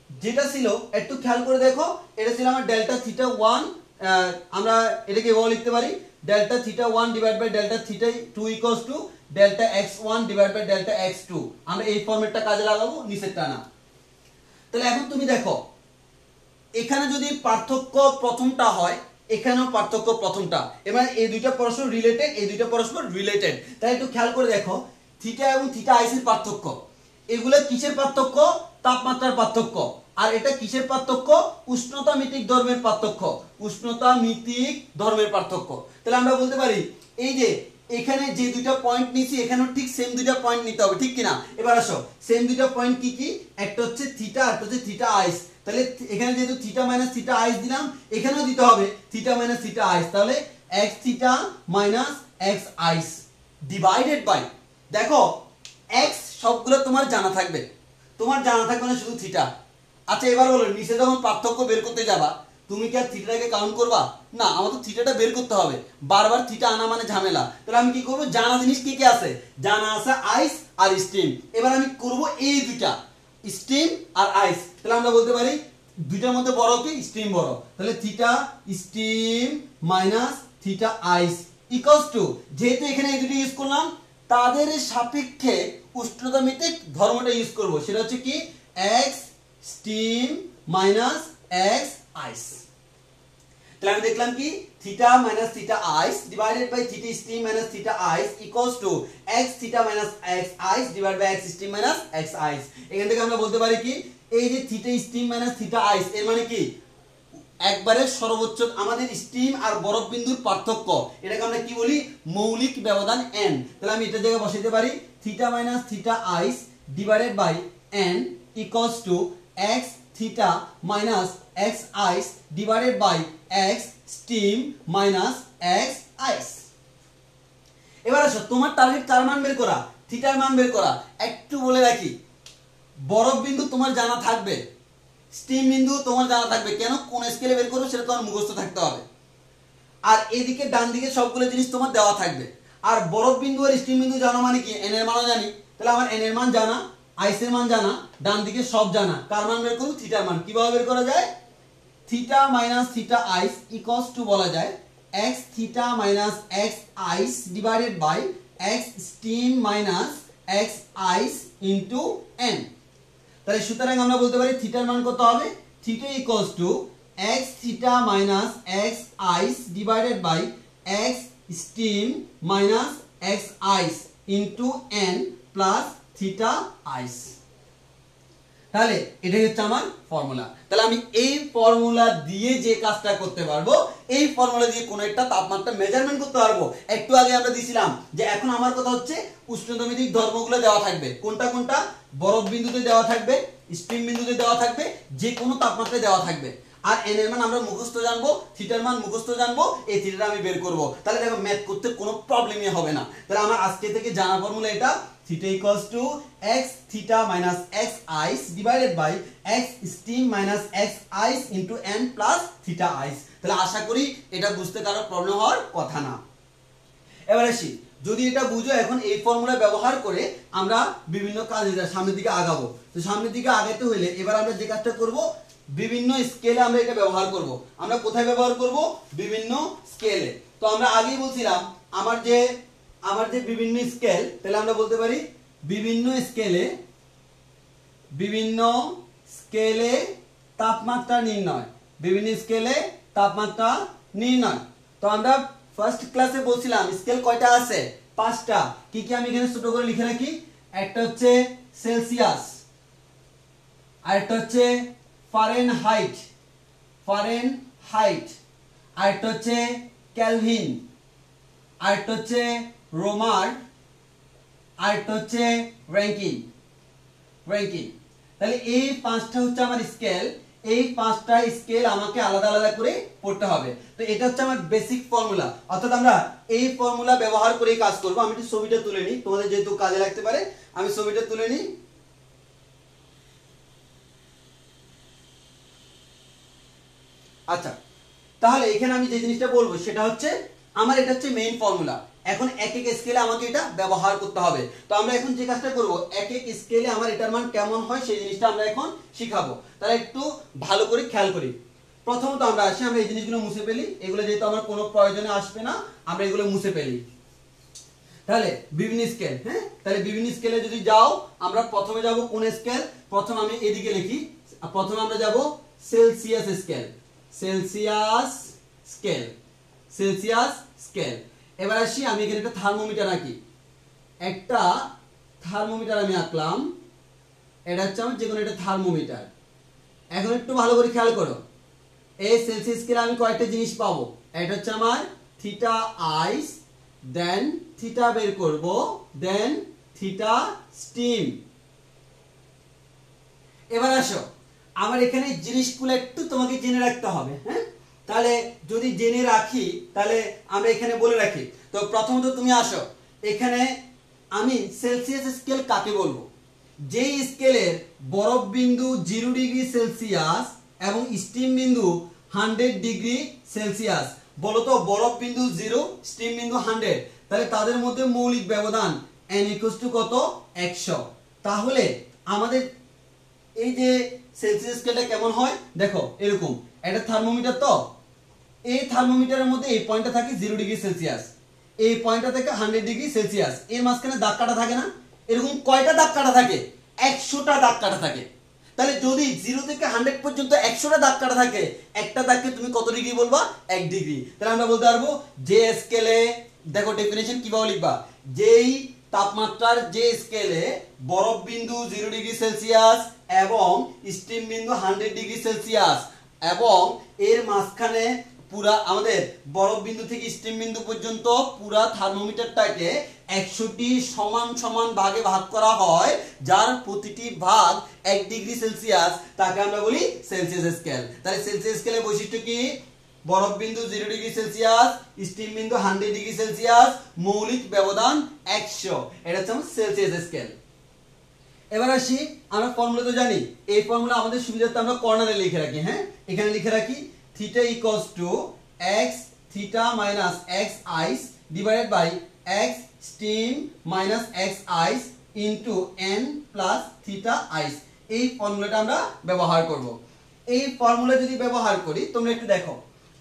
যেটা ছিল একটু খেয়াল করে দেখো, এটা ছিল আমার ডেল্টা থিটা 1, আমরা এটাকে এভাবে লিখতে পারি, delta theta 1 divide by delta theta 2 equals to delta x1 divide by delta x2। আমরা এই ফরম্যাটটা কাজে লাগাবো, নিচেরটা না। তাহলে এখন তুমি দেখো, এখানে যদি পার্থক্য প্রথমটা হয়, এখানেও পার্থক্য প্রথমটা, এবার এই দুইটা পরস্পর রিলেটেড, এই দুইটা পরস্পর রিলেটেড। তাই একটু খেয়াল করে দেখো, থিটা এবং থিটা আইসের পার্থক্য, এগুলো কিসের পার্থক্য? তাপমাত্রার পার্থক্য। আর এটা কিসের পার্থক্য? উষ্ণতামিতিক ধর্মের পার্থক্য, উষ্ণতামিতিক ধর্মের পার্থক্য। তাহলে আমরা বলতে পারি, এই যে এখানে যে দুইটা পয়েন্ট নিয়েছি, এখানেও ঠিক সেম দুইটা পয়েন্ট নিতে হবে, ঠিক কিনা? এবার আসো, সেম দুইটা পয়েন্ট কি কি? একটা হচ্ছে থিটা, আর একটা হচ্ছে থিটা আইস। তাহলে এখানে যেহেতু থিটা মাইনাস থিটা আইস দিলাম, এখানেও দিতে হবে থিটা মাইনাস থিটা আইস। তাহলে X theta minus X ice divided by, দেখো এক্স সবগুলো তোমার জানা থাকবে, না শুধু থিটা। আচ্ছা, এবার বলো, নিচে যখন পার্থক্য বের করতে যাবা, তুমি কি আর থিটাটাকে কাউন্ট করবা? না, আমার তো থিটাটা বের করতে হবে, বারবার থিটা আনা মানে ঝামেলা। তাহলে আমি কি করবো? জানা জিনিস কি কি আছে? জানা আছে আইস আর স্টিম। এবার আমি করব এই দুইটা, স্টিম আর আইস। তাহলে আমরা বলতে পারি দুইটার মধ্যে বড় কি? স্টিম বড়। তাহলে theta steam minus theta ice equals to, যেহেতু এখানে এই দুটো ইউজ করলাম, তাদের সাপেক্ষে উষ্ণতামিতিক ধর্মটা ইউজ করব, সেটা হচ্ছে কি? X steam minus X ice. তাহলে আমি দেখলাম কি? Theta minus theta ice divided by theta steam minus theta ice equals to X theta minus X ice divide by X steam minus X ice. এখান থেকে আমরা বলতে পারি কি? এই যে theta steam minus theta ice, এর মানে কি? একবারে সর্বোচ্চ আমাদের স্টিম আর বরফ বিন্দুর পার্থক্য, এটাকে আমরা কি বলি? মৌলিক ব্যবধান n। তাহলে আমি এটা জায়গায় বসাইতে পারি, theta minus theta ice divided by n equals to x theta minus x ice divided by x steam minus x ice. এবার আসো, তোমার টার্গেট কার মান বের করা? থিটার মান বের করা। একটু বলে রাখি, বরফ বিন্দু তোমার জানা থাকবে, স্টিম বিন্দু তোমার জানা থাকবে। কেন? কোন স্কেলে বের করবে সেটা তোমার মুখস্থ থাকতে হবে। আর এদিকে ডান দিকে সবগুলো জিনিস তোমার দেওয়া থাকবে। আর বরফ বিন্দু আর স্টিম বিন্দু জানা মানে কি? এন এর মানও জানি। তাহলে আমার এন এর মান জানা, আইসের মান জানা, ডান দিকে সব জানা। কার মান বের করব? থিটার মান। কিভাবে বের করা যায়? Theta minus theta ice equals to বলা যায় x theta minus x ice divided by x steam minus x ice into n। তাহলে সুতরাং আমরা বলতে পারি থিটার মান কত হবে? Theta equals to x theta minus x ice divided by x steam minus x ice into n plus theta ice. তাহলে এটাই হচ্ছে আমার ফর্মুলা। তাহলে আমি এই ফর্মুলা দিয়ে যে কাজটা করতে পারবো, এই ফর্মুলা দিয়ে কোনো একটা তাপমাত্রা মেজারমেন্ট করতে পারবো। একটু আগে আমরা দিছিলাম যে এখন আমার কথা হচ্ছে উষ্ণতামিতিক ধর্মগুলো দেওয়া থাকবে। কোনটা কোনটা? বরফ বিন্দুতে দেওয়া থাকবে, স্টিম বিন্দুতে দেওয়া থাকবে, যে কোনো তাপমাত্রায় দেওয়া থাকবে। আর এন এর মান আমরা মুখস্থ জানবো, থিটার মান মুখস্থ জানবো, এই থিটাটা আমি বের করব। তাহলে দেখো ম্যাথ করতে কোনো প্রবলেমই হবে না। তাহলে আমার আজকে থেকে জানা ফর্মুলা এটা, theta equals to x theta minus x ice divided by x steam minus x ice into n plus theta ice. তাহলে আশা করি এটা বুঝতে কারো প্রবলেম হওয়ার কথা না। এবার আসি, যদি এটা বুঝো, এখন এই ফর্মুলা ব্যবহার করে আমরা বিভিন্ন কাজে সামনের দিকে আগাবো। তো সামনের দিকে আগাতে হলে এবার আমরা যে কাজটা করব, বিভিন্ন স্কেলে আমরা এটা ব্যবহার করব। আমরা কোথায় ব্যবহার করব? বিভিন্ন স্কেলে। তো তো আমরা আগেই বলছিলাম আমার যে বিভিন্ন স্কেল, তাহলে আমরা বলতে পারি বিভিন্ন স্কেলে তাপমাত্রা নির্ণয়, বিভিন্ন স্কেলে তাপমাত্রা নির্ণয়। তো আমরা ফার্স্ট ক্লাসে বলছিলাম স্কেল কয়টা আছে, 5টা। কি কি আমি এখানে ছোট করে লিখে রাখি, একটা হচ্ছে সেলসিয়াস, আরেকটা হচ্ছে ফারেনহাইট, আরেকটা হচ্ছে কেলভিন, আরেকটা হচ্ছে রোমার, আরেকটা হচ্ছে র্যাঙ্কিন। তাহলে এই 5টা হচ্ছে আমার স্কেল। এই 5টা স্কেল আমাকে আলাদা আলাদা করে পড়তে হবে। তো এটা হচ্ছে আমার বেসিক ফর্মুলা, অর্থাৎ আমরা এই ফর্মুলা ব্যবহার করেই কাজ করব। আমি একটু ছবিটা তুলে নিই, তোমাদের যেহেতু কাজে লাগতে পারে, আমি ছবিটা তুলে নিই। আচ্ছা, তাহলে এখানে আমি যে জিনিসটা বলবো সেটা হচ্ছে আমার এটা হচ্ছে মেইন ফর্মুলা। এখন এক এক স্কেলে আমাকে এটা ব্যবহার করতে হবে। তো আমরা এখন যে কাজটা করব, এক এক স্কেলে আমার এটার মান কেমন হয় সেই জিনিসটা আমরা এখন শিখাবো। তাহলে একটু ভালো করে খেয়াল করি। প্রথমত আমরা আসি, আমরা এই জিনিসগুলো মুছে ফেলি, এগুলো যেহেতু আমার কোনো প্রয়োজনে আসবে না, আমরা এগুলো মুছে ফেলি। তাহলে বিভিন্ন স্কেল, হ্যাঁ, তাহলে বিভিন্ন স্কেলে যদি যাও, আমরা প্রথমে যাব কোন স্কেল, প্রথম আমি এদিকে লিখি, প্রথমে আমরা যাব সেলসিয়াস স্কেল। এবার আসি, আমি এখানে একটা থার্মোমিটার আঁকি, একটা থার্মোমিটার আমি আঁকলাম, এটা হচ্ছে আমার যে কোনো একটা থার্মোমিটার। এখন একটু ভালো করে খেয়াল করো, এই সেলসিয়াস স্কেলে আমি কয়েকটা জিনিস পাবো। এটা হচ্ছে আমার থিটা আইস, দেন থিটা বের করব, দেন থিটা স্টিম। এবার আসো, আমার এখানে জিনিসগুলো একটু তোমাকে জেনে রাখতে হবে, হ্যাঁ। তাহলে যদি জেনে রাখি তাহলে আমরা এখানে বলে রাখি। তো প্রথমত তুমি আসো, এখানে আমি সেলসিয়াস স্কেল কাকে বলবো, যেই স্কেলের বরফ বিন্দু 0 ডিগ্রি সেলসিয়াস এবং স্টিম বিন্দু 100 ডিগ্রি সেলসিয়াস। বলতো বরফ বিন্দু 0, স্টিম বিন্দু 100, তাহলে তাদের মধ্যে মৌলিক ব্যবধান n = কত, 100। তাহলে আমাদের এই যে সেলসিয়াস স্কেলটা কেমন হয় দেখো, এরকম একটা থার্মোমিটার। তো এই থার্মোমিটারের মধ্যে এই পয়েন্টটা থাকে 0 ডিগ্রি সেলসিয়াস, এই পয়েন্টটা থেকে 100 ডিগ্রি সেলসিয়াস, এর মাঝখানে দাগ কাটা থাকে না, এরকম কয়টা দাগ কাটা থাকে, 100টা দাগ কাটা থাকে। তাহলে যদি 0 থেকে 100 পর্যন্ত 100টা দাগ কাটা থাকে, একটা দাগকে তুমি কত ডিগ্রি বলবা, 1 ডিগ্রি। তাহলে আমরা বলতে পারবো যে স্কেলে, দেখো ডেফিনেশন কিভাবে লিখবা, যেই তাপমাত্রার যে স্কেলে বরফ বিন্দু 0 ডিগ্রি সেলসিয়াস এবং স্টিম বিন্দু 100 ডিগ্রি সেলসিয়াস, এবং এর মাঝখানে পুরা আমাদের বরফ বিন্দু থেকে স্টিম বিন্দু পর্যন্ত পুরা থার্মোমিটারটাকে 100টি সমান সমান ভাগে ভাগ করা হয়, যার প্রতিটি ভাগ 1 ডিগ্রি সেলসিয়াস, তাকে আমরা বলি সেলসিয়াস স্কেল। তাহলে সেলসিয়াস স্কেলের বৈশিষ্ট্য কি, বরফ বিন্দু 0 ডিগ্রি সেলসিয়াস, স্টিম বিন্দু 100 ডিগ্রি সেলসিয়াস, মৌলিক ব্যবধান 100। এটা হচ্ছে আমার সেলসিয়াস স্কেল। এবার আসি, আমরা ফর্মুলা তো জানি, এই ফর্মুলা আমাদের সুবিধার্থে আমরা কর্নারে লিখে রাখি, হ্যাঁ, এখানে লিখে রাখি theta equals to x theta minus x ice divided by x steam minus x ice into n plus theta ice. এই ফর্মুলাটা আমরা ব্যবহার করব। এই ফর্মুলা যদি ব্যবহার করি, তোমরা একটু দেখো,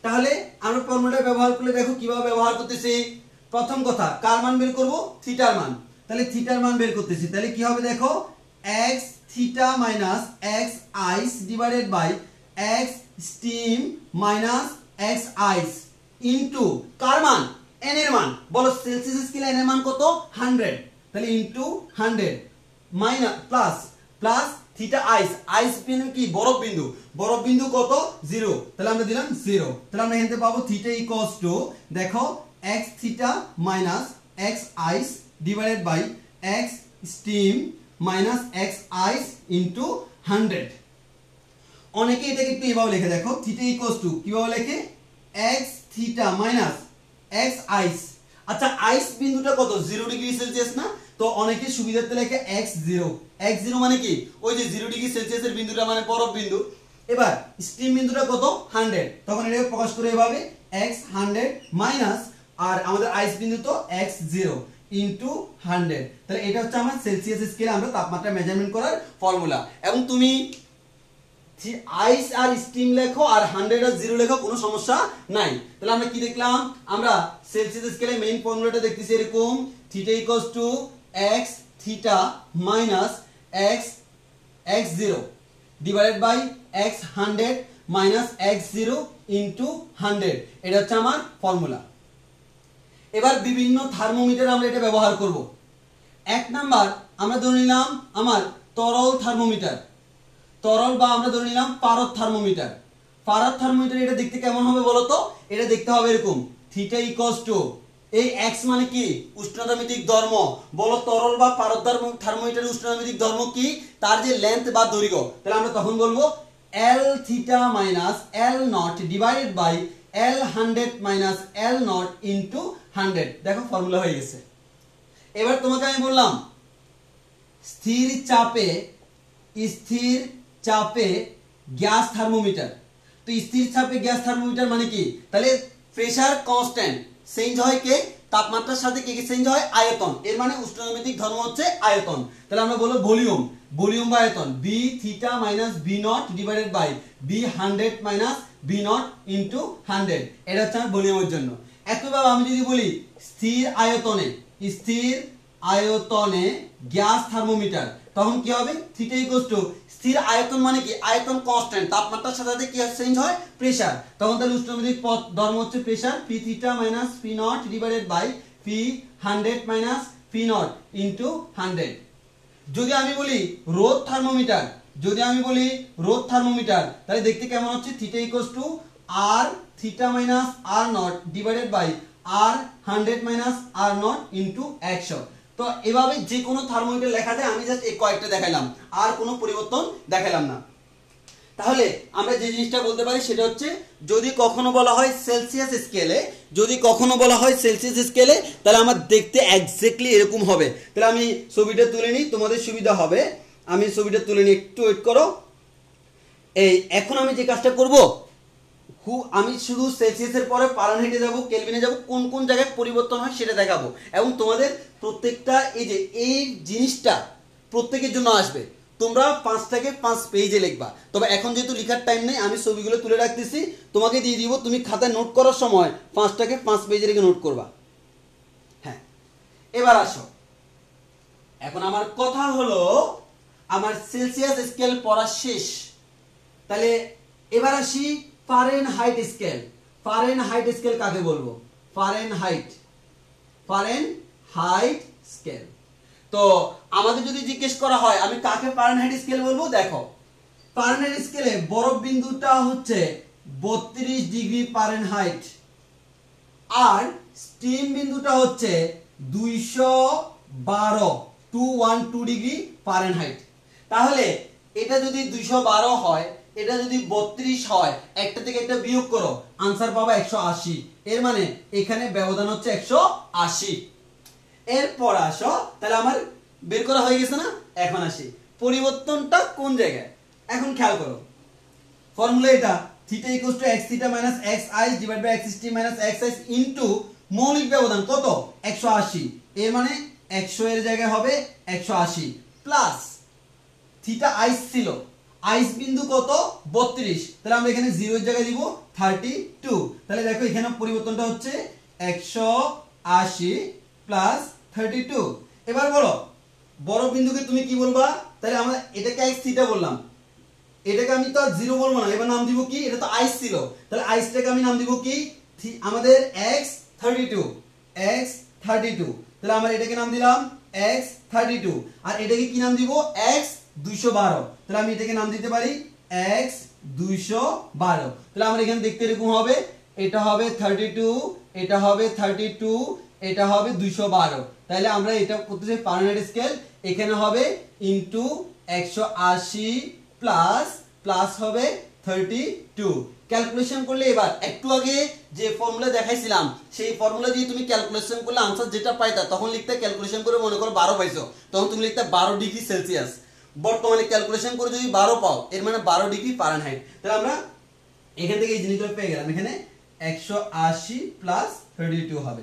তাহলে আমরা ফর্মুলাটা ব্যবহার করলে দেখো কিভাবে ব্যবহার করতেছি। প্রথম কথা, কার মান বের করব, থিটার মান। তাহলে থিটার মান বের করতেছি, তাহলে কি হবে দেখো, x theta minus x ice divided by x steam minus x ice into কার মান, n এর মান। বলো সেলসিয়াস স্কেলে n এর মান কত, 100, তাহলে ইনটু 100 মাইনাস প্লাস থিটা আইস মানে কি, বরফ বিন্দু কত, 0, তাহলে আমরা দিলাম 0। তাহলে আমরা এখানে পাবো থিটা ইকুয়ালস টু, দেখো x theta minus x ice divided by x steam minus x ice into 100। অনেকে এটাকে একটু এভাবে লিখে দেখো, থিটা ইকুয়ালস টু কিভাবে লেখে, x থিটা মাইনাস x আইস। আচ্ছা, আইস বিন্দুটা কত, 0 ডিগ্রি সেলসিয়াস না, তো অনেকে সুবিধার্থে লেখে x0 মানে কি, ওই যে 0 ডিগ্রি সেলসিয়াসের বিন্দুটা মানে বরফ বিন্দু। এবার স্টিম বিন্দুটা কত, 100, তখন এটাকে প্রকাশ করে এভাবে x100 মাইনাস, আর আমাদের আইস বিন্দু তো x0 ইনটু 100। তাহলে এটা হচ্ছে আমার সেলসিয়াস স্কেলে আমরা তাপমাত্রা মেজারমেন্ট করার ফর্মুলা। এবং তুমি আইস আর স্টিম লেখো আর 100 আর 0 লেখো, কোনো সমস্যা নাই। তাহলে আমরা কি দেখলাম, আমরা সেলসিয়াস স্কেলে মেইন ফর্মুলাটা দেখতেছি এরকম, theta equals to x theta minus x x0 divided by x 100 minus x0 into 100, এটা হচ্ছে আমার ফর্মুলা। এবার বিভিন্ন থার্মোমিটার আমরা এটা ব্যবহার করব। এক নাম্বার আমরা ধরে নিলাম আমার তরল থার্মোমিটার, তরল বা আমরা ধরে নিলাম পারদ থার্মোমিটার। পারদ থার্মোমিটার এটা দেখতে কেমন হবে বলো তো? এটা দেখতে হবে এরকম, থিটা ইকুয়ালস টু, এই x মানে কি উষ্ণতামিতিক ধর্ম, বলো তরল বা পারদ থার্মোমিটারের উষ্ণতামিতিক ধর্ম কি, তার যে লেন্থ বা দৈর্ঘ্য। তাহলে আমরা তখন বলবো L theta minus L nought divided by L 100 minus L nought into 100। দেখো ফর্মুলা হয়ে গেছে। এবার তোমাকে আমি বললাম স্থির চাপে গ্যাস থার্মোমিটার। তো স্থির চাপে গ্যাস থার্মোমিটার মানে কি, তাহলে প্রেসার কনস্ট্যান্ট, চেঞ্জ হয় কে, তাপমাত্রার সাথে কি কি চেঞ্জ হয়, আয়তন। এর মানে উষ্ণতামিতিক ধর্ম হচ্ছে আয়তন। তাহলে আমরা বলবো ভলিউম, ভলিউম বা আয়তন b theta minus b nought divided by b 100 minus b nought into 100, এটা হচ্ছে আমার ভলিউমের জন্য। একইভাবে আমি যদি বলি স্থির আয়তনে গ্যাস থার্মোমিটার, তখন কি হবে, থিটা ইকুয়ালস টু স্থির আয়তন মানে কি, আয়তন কনস্ট্যান্ট, তাপমাত্রার সাথে কি চেঞ্জ হয়, প্রেসার। তখন তাহলে উষ্ণতামিতিক ধর্ম হচ্ছে pressure, p theta minus p nought divided by p 100 minus p nought into 100। যদি আমি বলি রোদ থার্মোমিটার, তাহলে দেখতে কেমন হচ্ছে, theta equals to r theta minus r nought divided by r 100 minus r nought into 100। তো এভাবে যে কোনো থার্মোমিটার লেখা যায়, আমি জাস্ট এই কয়েকটা দেখাইলাম, আর কোনো পরিবর্তন দেখাইলাম না। তাহলে আমরা যে জিনিসটা বলতে পারি সেটা হচ্ছে, যদি কখনো বলা হয় সেলসিয়াস স্কেলে, তাহলে আমার দেখতে এক্স্যাক্টলি এরকম হবে। তাহলে আমি ছবিটা তুলে নিই, তোমাদের সুবিধা হবে। আমি ছবিটা তুলে নিই, একটু ওয়েট করো। এই এখন আমি যে কাজটা করব, আমি শুধু সেলসিয়াসের পরে ফারেনহাইটে যাব, কেলভিনে যাব, কোন কোন জায়গায় পরিবর্তন হয় সেটা দেখাবো। এবং তোমাদের প্রত্যেকটা এই জিনিসটা প্রত্যেকের জন্য আসবে। তোমরা 5টাকে 5 পেজে লিখবা। তবে এখন যেহেতু লেখার টাইম নেই, আমি ছবিগুলো তুলে রাখতেছি, তোমাকে দিয়ে দিব, তুমি খাতায় নোট করার সময় 5টাকে 5 পেজে রেখে নোট করবা। হ্যাঁ, এবার আসো, এখন আমার কথা হলো আমার সেলসিয়াস স্কেল পড়া শেষ। তাহলে এবার আসি ফারেনহাইট স্কেল কাকে বলবো, ফারেনহাইট স্কেল। তো আমাদের যদি জিজ্ঞেস করা হয় আমি কাকে ফারেনহাইট স্কেল বলবো, দেখো ফারেনহাইট স্কেলে বরফ বিন্দুটা হচ্ছে 32 ডিগ্রি ফারেনহাইট, আর স্টিম বিন্দুটা হচ্ছে 212 ডিগ্রি ফারেনহাইট। তাহলে এটা যদি 212 হয়, এটা যদি 32 হয়, একটা থেকে একটা বিয়োগ করো, आंसर পাবা 180। এর মানে এখানে ব্যবধান হচ্ছে 180। এরপর আসো, তাহলে আমার বের করা হয়ে গেছে না। এখন আসি পরিবর্তনটা কোন জায়গায়। এখন খেয়াল করো, ফর্মুলা এটা, theta equals to x theta minus x ice divide by x steam minus x ice into মৌলিক ব্যবধান কত, 180। এর মানে 100 এর জায়গায় হবে 180 প্লাস থিটা আইস ছিল, আইস বিন্দু কত 32, তাহলে আমরা এখানে 0 এর জায়গায় দিব 32। তাহলে দেখো এখানে পরিবর্তনটা হচ্ছে 180 প্লাস 32। এবার বলো বড় বিন্দুকে তুমি কি বলবা, তাহলে আমরা এটাকে x থিটা বললাম, এটাকে আমি তো আর 0 বলবো না, এবার নাম দিব কি, এটা তো আইস ছিল, তাহলে আইসটাকে আমি নাম দিব কি, আমাদের x32। তাহলে আমরা এটাকে নাম দিলাম x32, আর এটাকে কি নাম দিব, x212। তাহলে আমি এটাকে নাম দিতে পারি x212। তাহলে আমরা এখানে দেখতে এরকম হবে, এটা হবে 32, এটা হবে 32, এটা হবে 212। তাহলে আমরা এটা করতেছি ফারেনহাইট স্কেল, এখানে হবে ইনটু 180 প্লাস হবে 32। ক্যালকুলেশন করলে এবার একটু আগে যে ফর্মুলা দেখাইছিলাম সেই ফর্মুলা দিয়ে তুমি ক্যালকুলেশন করলে आंसर যেটা পাইতা, তখন লিখতে ক্যালকুলেশন করে মনে করো 12 পাইছো, তখন তুমি লিখতে 12 ডিগ্রি সেলসিয়াস। বর্তমানে ক্যালকুলেশন করে যদি 12 পাও, এর মানে 12 ডিগ্রি ফারেনহাইট। তাহলে আমরা এখান থেকে এই জিনিসগুলো পেয়ে গেলাম, এখানে 180 প্লাস 32 হবে।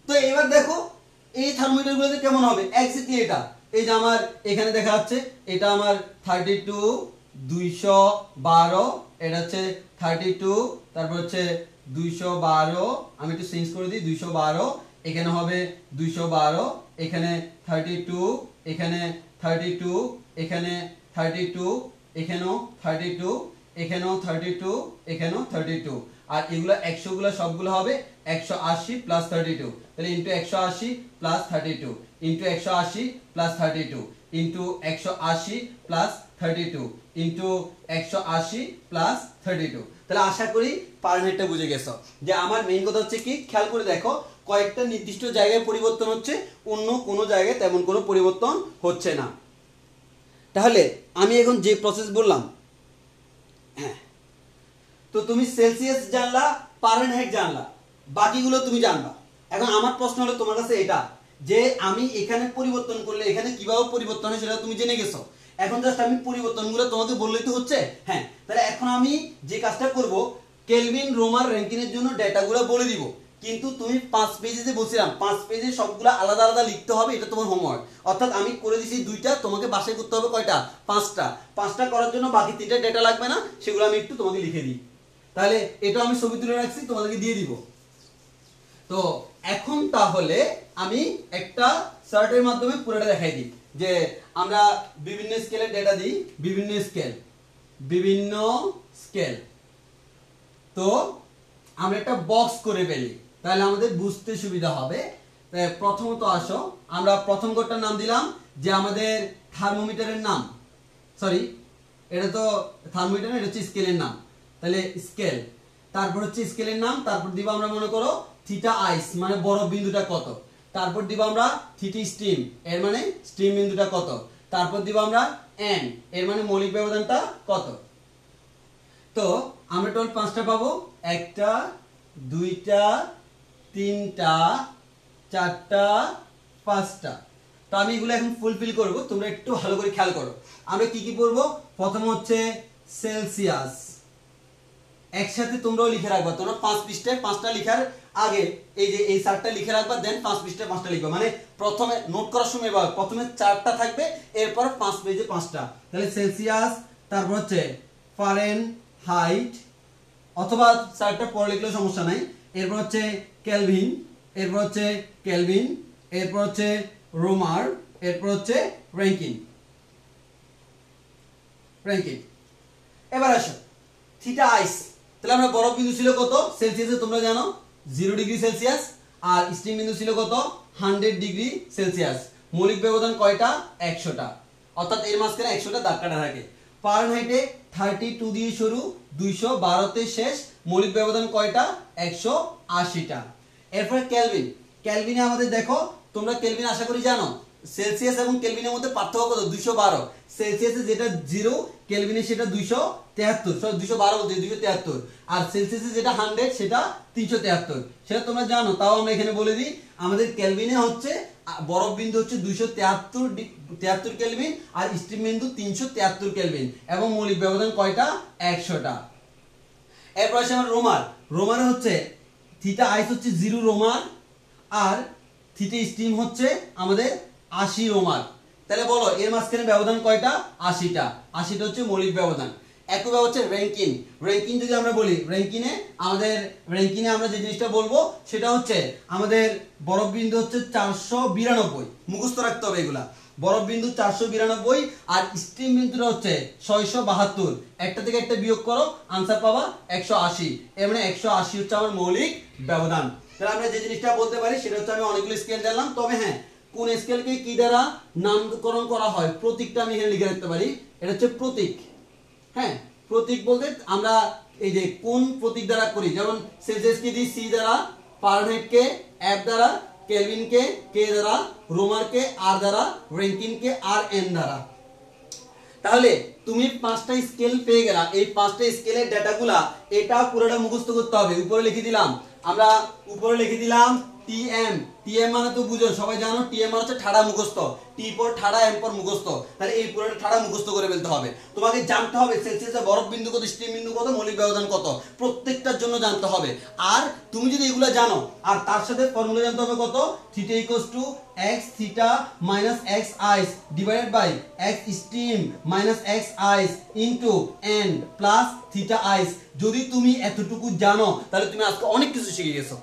তো এবার দেখো এই থার্মোমিটারগুলোতে কেমন হবে, এক্স্যাক্টলি এটা, এই যে আমার এখানে দেখা যাচ্ছে, এটা আমার 32 212, এটা হচ্ছে 32, তারপর হচ্ছে 212, আমি একটু চেঞ্জ করে দিই, 212, এখানে হবে 212, এখানে 32, এখানে 32, এখানে 32, এখানেও 32, এখানেও 32, এখানেও 32, আর এগুলো 100 গুলো সবগুলো হবে 180 প্লাস 32, তাহলে into 180 plus 32 into 180 plus 32 into 180 plus 32 into 180 plus 32। তাহলে আশা করি পারনেটটা বুঝে গেছো যে আমার মেইন কথা হচ্ছে কি, খেয়াল করে দেখো কয়েকটা নির্দিষ্ট জায়গায় পরিবর্তন হচ্ছে, অন্য কোনো জায়গায় তেমন কোনো পরিবর্তন হচ্ছে না। তাহলে আমি এখন যে প্রসেস বললাম, হ্যাঁ, তো তুমি সেলসিয়াস জানলা, ফারেনহাইট জানলা, বাকিগুলো তুমি জানবা। এখন আমার প্রশ্ন হলো তোমার কাছে এটা, যে আমি এখানে পরিবর্তন করলে এখানে কিভাবে পরিবর্তন হয় সেটা তুমি জেনে গেছো, এখন জাস্ট আমি পরিবর্তনগুলো তোমাকে বললেই তো হচ্ছে। হ্যাঁ, তাহলে এখন আমি যে কাজটা করব, কেলভিন, রোমার, র্যাঙ্কিনের জন্য ডেটাগুলো বলে দিব, কিন্তু তুমি 5 পেজে যে বলছিলাম 5 পেজে সবগুলো আলাদা আলাদা লিখতে হবে, এটা তোমার হোমওয়ার্ক। অর্থাৎ আমি করে দিছি 2টা, তোমাকে বাসায় করতে হবে কয়টা? 5টা। 5টা করার জন্য বাকি 3টা ডেটা লাগবে না, সেগুলো আমি একটু তোমাকে লিখে দিই। তাহলে এটা আমি ছবি তুলে রাখছি, তোমাদেরকে দিয়ে দিব। তো এখন তাহলে আমি একটা চার্টের মাধ্যমে পুরোটা দেখাই দিই, যে আমরা বিভিন্ন স্কেলের ডেটা দিই, বিভিন্ন স্কেল। তো আমরা একটা বক্স করে ফেলি, তাহলে আমাদের বুঝতে সুবিধা হবে। প্রথমত আসো, আমরা প্রথম কোডটার নাম দিলাম যে আমাদের থার্মোমিটারের নাম, সরি এটা তো থার্মোমিটার না, এটা হচ্ছে স্কেলের নাম। তাহলে স্কেল, তারপর হচ্ছে স্কেলের নাম, তারপর দিব আমরা মনে করো থিটা আইস, মানে বরফ বিন্দুটা কত, তারপর দিব আমরা থিটা স্টিম, এর মানে স্টিম বিন্দুটা কত, তারপর দিব আমরা এন, এর মানে মৌলিক ব্যবধানটা কত। তো আমরা টোটাল 5টা পাবো, 1টা 2টা 3টা 4টা 5টা। তো আমি এগুলো এখন ফুলফিল করব, তোমরা একটু ভালো করে খেয়াল করো। আমরা কি কি পড়বো? প্রথম হচ্ছে সেলসিয়াস, একসাথে তোমরাও লিখে রাখবা, তোমরা 5 পৃষ্ঠায় 5টা লিখার আগে এই যে এই 4টা লিখে রাখবা, দেন 5 পৃষ্ঠায় 5টা লিখবা, মানে প্রথমে নোট করার সময় বা প্রথমে 4টা থাকবে, এরপর 5 পেজে 5টা। তাহলে সেলসিয়াস, তারপর হচ্ছে ফারেনহাইট, অথবা 4টা পরে লিখলেও সমস্যা নাই। এরপর হচ্ছে কেলভিন, এরপর হচ্ছে কেলভিন, এরপর হচ্ছে রোমার, এরপর হচ্ছে র্যাঙ্কিন। এবার আসো থিটা আইস, তাহলে আমরা বরফ বিন্দু ছিল কত সেলসিয়াসে তোমরা জানো 0 ডিগ্রি সেলসিয়াস, আর স্টিম বিন্দু ছিল কত 100 ডিগ্রি সেলসিয়াস। মৌলিক ব্যবধান কয়টা? 100টা, অর্থাৎ এর মাঝখানে 100টা দাগ কাটা থাকে। ফারেনহাইটে 32 দিয়ে শুরু, 212 তে শেষ, মৌলিক ব্যবধান কয়টা? 180টা। এরপর কেলভিন, কেলভিনে আমাদের দেখো, তোমরা কেলভিন আশা করি জানো, সেলসিয়াস এবং কেলভিনের মধ্যে পার্থক্য কত? 212। সেলসিয়াসে যেটা 0, কেলভিনে সেটা 273, সরি 212 বলতে 273, আর সেলসিয়াসে যেটা 100 সেটা 373, সেটা তোমরা জানো, তাও আমরা এখানে বলে দিই। আমাদের কেলভিনে হচ্ছে বরফ বিন্দু হচ্ছে 273 কেলভিন, আর স্টিম বিন্দু 373 কেলভিন, এবং মৌলিক ব্যবধান কয়টা? 100টা। এরপর আসে আমার রোমার, রোমারে হচ্ছে থিটা আইস হচ্ছে 0 রোমার, আর থিটা স্টিম হচ্ছে আমাদের 80 রোমার। তাহলে বলো এর মাঝখানে ব্যবধান কয়টা? 80টা। 80টা হচ্ছে মৌলিক ব্যবধান। একইভাবে হচ্ছে র্যাঙ্কিন, র্যাঙ্কিন যদি আমরা বলি, র্যাঙ্কিনে আমরা যে জিনিসটা বলবো সেটা হচ্ছে আমাদের বরফ বিন্দু হচ্ছে 492, মুখস্থ রাখতে হবে এগুলা। বরফ বিন্দু 492, আর স্টিম বিন্দুটা হচ্ছে 672, একটা থেকে একটা বিয়োগ করো, আনসার পাবা 180, এর মানে 180 হচ্ছে আমার মৌলিক ব্যবধান। তাহলে আমরা যে জিনিসটা বলতে পারি সেটা হচ্ছে, আমি অনেকগুলো স্কেল জানলাম, তবে হ্যাঁ, কোন স্কেলকে কি দ্বারা নামকরণ করা হয় প্রতীকটা আমি এখানে লিখে রাখতে পারি, এটা হচ্ছে প্রতীক। হ্যাঁ, প্রতীক বলতে আমরা এই যে কোন প্রতীক দ্বারা করি, যেমন সেলসিয়াসকে দিই সি দ্বারা, ফারেনহাইটকে এফ দ্বারা, কেলভিনকে কে দ্বারা, রোমারকে আর দ্বারা, র্যাঙ্কিনকে আর এন দ্বারা। তাহলে তুমি 5টা স্কেল পেয়ে গেলা, এই 5টা স্কেলের ডেটাগুলা এটা পুরোটা মুখস্থ করতে হবে। উপরে লিখে দিলাম, আমরা উপরে লিখে দিলাম টিএম, টিএম মানে তো বুঝো সবাই জানো, টিএম মানে হচ্ছে ঠাড়া মুখস্থ, টি পর ঠাড়া এম পর মুখস্থ। তাহলে এই পুরোটা ঠাড়া মুখস্থ করে ফেলতে হবে। তোমাকে জানতে হবে সেলসিয়াসে বরফ বিন্দু কত, স্টিম বিন্দু কত, মৌলিক ব্যবধান কত, প্রত্যেকটার জন্য জানতে হবে। আর তুমি যদি এগুলো জানো আর তার সাথে ফর্মুলা জানতে হবে কত, theta equals to X theta minus X ice divided by X steam minus X ice into N plus theta ice. যদি তুমি এতটুকু জানো তাহলে তুমি আজকে অনেক কিছু শিখে গেছো।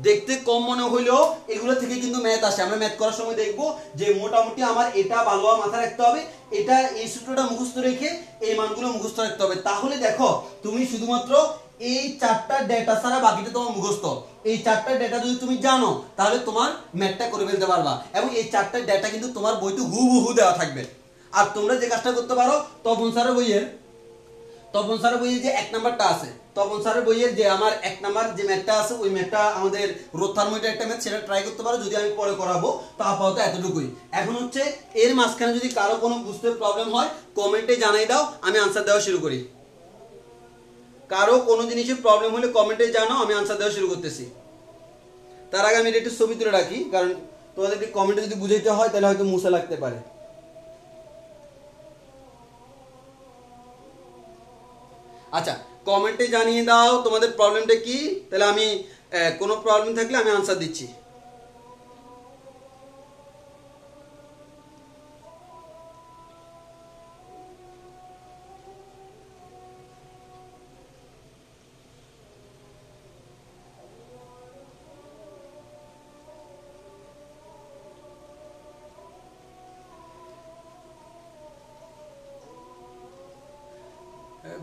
দেখতে কম মনে হইলেও এগুলো থেকে কিন্তু ম্যাথ আসে। আমরা ম্যাথ করার সময় দেখবো যে মোটামুটি আমার এটা ভালোভাবে মাথায় রাখতে হবে, এটা এই সূত্রটা মুখস্থ রেখে এই মানগুলো মুখস্থ রাখতে হবে। তাহলে দেখো তুমি শুধুমাত্র এই চারটা ডেটা ছাড়া বাকিটা তোমার মুখস্থ। এই চারটা ডেটা যদি তুমি জানো তাহলে তোমার ম্যাথটা করে ফেলতে পারবা, এবং এই চারটা ডেটা কিন্তু তোমার বইতে হুবহু দেওয়া থাকবে। আর তোমরা যে কাজটা করতে পারো, তপন স্যারের বইয়ের যে এক নাম্বারটা আছে, তপন স্যারের বইয়ের যে আমার এক নাম্বার যে ম্যাথটা আছে, ওই ম্যাথটা আমাদের রোধ থার্মোমিটার একটা ম্যাথ, সেটা ট্রাই করতে পারো। যদি আমি পরে করাবো তো আপাতত এতটুকুই। এখন হচ্ছে এর মাঝখানে যদি কারো কোনো বুঝতে প্রবলেম হয় কমেন্টে জানাই দাও, আমি আনসার দেওয়া শুরু করি। কারো কোনো জিনিসের প্রবলেম হলে কমেন্টে জানাও, আমি আনসার দেওয়া শুরু করতেছি। তার আগে আমি এটা একটু ছবি তুলে রাখি, কারণ তোমাদেরকে কমেন্টে যদি বুঝাইতে হয় তাহলে হয়তো মুছে লাগতে পারে। আচ্ছা, কমেন্টে জানিয়ে দাও তোমাদের প্রবলেমটা কি, তাহলে আমি কোনো প্রবলেম থাকলে আমি আনসার দিচ্ছি।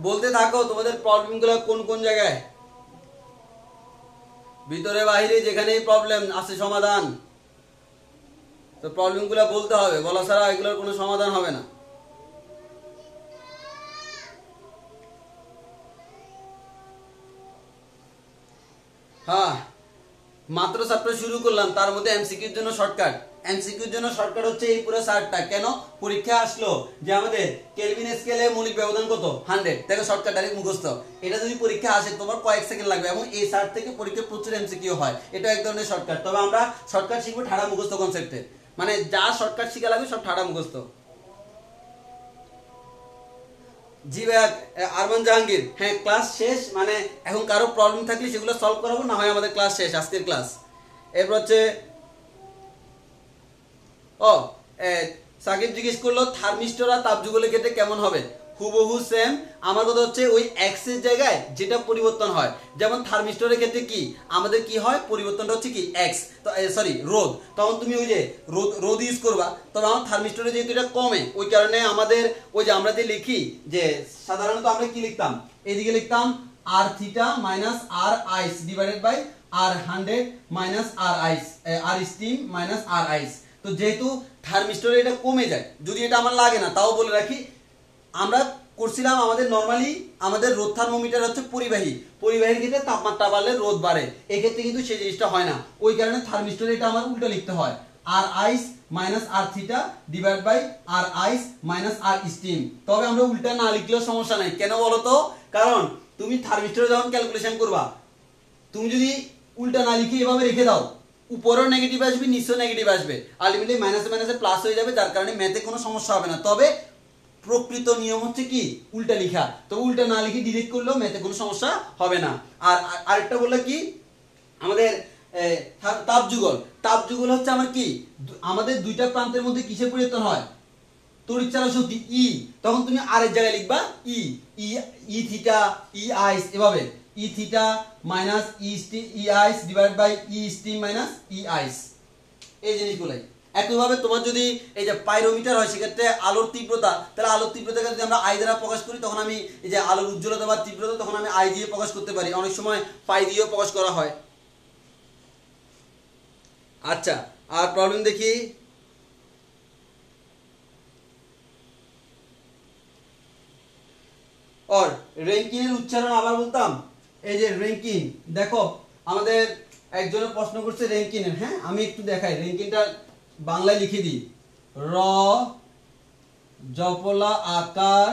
বলতে থাকো তোমাদের প্রবলেমগুলো কোন কোন জায়গায়, ভিতরে বাহিরে যেখানেই প্রবলেম আছে সমাধান। তো প্রবলেমগুলো বলতে হবে, বলা ছাড়া এগুলোর কোনো সমাধান হবে না। হ্যাঁ, মাত্র চ্যাপ্টার শুরু করলাম, তার মধ্যে এমসিকিউর জন্য শর্টকাট। এমসিকিউর জন্য শর্টকাট হচ্ছে এই পুরো চার্টটা। কেন পরীক্ষা আসলো যে আমাদের কেলভিন স্কেলে মৌলিক ব্যবধান কত 100, দেখো শর্টকাট ডাইরেক্ট মুখস্থ। এটা যদি পরীক্ষা আসে তোমার কয়েক সেকেন্ড লাগবে, এবং এই চার্ট থেকে পরীক্ষা প্রচুর এমসিকিউ হয়। এটা এক ধরনের শর্টকাট। তবে আমরা শর্টকাট শিখবো ঠাড়া মুখস্থ কনসেপ্টে, মানে যা শর্টকাট শিখা লাগবে সব ঠাড়া মুখস্থ। জি ভাইয়া আরমান জাহাঙ্গীর, হ্যাঁ ক্লাস শেষ, মানে এখন কারো প্রবলেম থাকলে সেগুলো সলভ করাবো, না হয় আমাদের ক্লাস শেষ, আজকের ক্লাস। এরপর হচ্ছে ও সাকিব জিজ্ঞেস করলো থার্মিস্টর আর তাপযুগলের ক্ষেত্রে কেমন হবে। হুবহু সেম। আমার কথা হচ্ছে ওই এক্স এর জায়গায় যেটা পরিবর্তন হয়, যেমন থার্মিস্টরের ক্ষেত্রে কি আমাদের কি হয়, পরিবর্তনটা হচ্ছে কি এক্স, তো সরি রোদ, তখন তুমি ওই যে রোদ ইউজ করবা। তবে আমার থার্মিস্টরে যেহেতু এটা কমে, ওই কারণে আমাদের ওই যে আমরা যে লিখি যে সাধারণত আমরা কি লিখতাম, এদিকে লিখতাম R theta minus R ice divided by R 100 minus R ice, R steam minus R ice. তো যেহেতু থার্মিস্টরে এটা কমে যায়, যদি এটা আমার লাগে না তাও বলে রাখি, আমরা করছিলাম আমাদের নরমালি আমাদের রোদ থার্মোমিটার হচ্ছে পরিবাহী, পরিবাহীর ক্ষেত্রে তাপমাত্রা বাড়লে রোদ বাড়ে, এক্ষেত্রে কিন্তু সেই জিনিসটা হয় না। ওই কারণে থার্মিস্টরে এটা আমার উল্টো লিখতে হয়, R ice minus R theta divide by R ice minus R steam. তবে আমরা উল্টা না লিখলেও সমস্যা নাই। কেন বলতো, কারণ তুমি থার্মিস্টরে যখন ক্যালকুলেশন করবা, তুমি যদি উল্টা না লিখে এভাবে রেখে দাও, উপরেও নেগেটিভ আসবে নিচেও নেগেটিভ আসবে, আলটিমেটলি মাইনাসে মাইনাসে প্লাস হয়ে যাবে, যার কারণে ম্যাথে কোনো সমস্যা হবে না। তবে প্রকৃত নিয়ম হচ্ছে কি উল্টা লিখা, তো উল্টা না লিখে ডিরেক্ট করলেও ম্যাথে কোনো সমস্যা হবে না। আর আরেকটা বললে কি আমাদের তাপযুগল হচ্ছে আমার কি, আমাদের দুইটা প্রান্তের মধ্যে কিসের পরিবর্তন হয়, তড়িৎ চালক শক্তি ই, তখন তুমি আর এর জায়গায় লিখবা ই, ই থিটা ই আইস, এভাবে E theta minus E ice divide by E steam minus E ice, এই জিনিসগুলাই। একইভাবে তোমার যদি এই যে পাইরোমিটার হয়, সেক্ষেত্রে আলোর তীব্রতা, তাহলে আলোর তীব্রতাকে যদি আমরা আই দ্বারা প্রকাশ করি, তখন আমি এই যে আলোর উজ্জ্বলতা বা তীব্রতা, তখন আমি আই দিয়ে প্রকাশ করতে পারি, অনেক সময় পাই দিয়েও প্রকাশ করা হয়। আচ্ছা, আর প্রবলেম দেখি। और র্যাঙ্কিনের উচ্চারণ আবার বলতাম, এই যে র্যাঙ্কিন, দেখো আমাদের একজনে প্রশ্ন করছে র্যাঙ্কিনের, হ্যাঁ আমি একটু দেখাই, র্যাঙ্কিনটা বাংলায় লিখে দিই, র জপলা আকার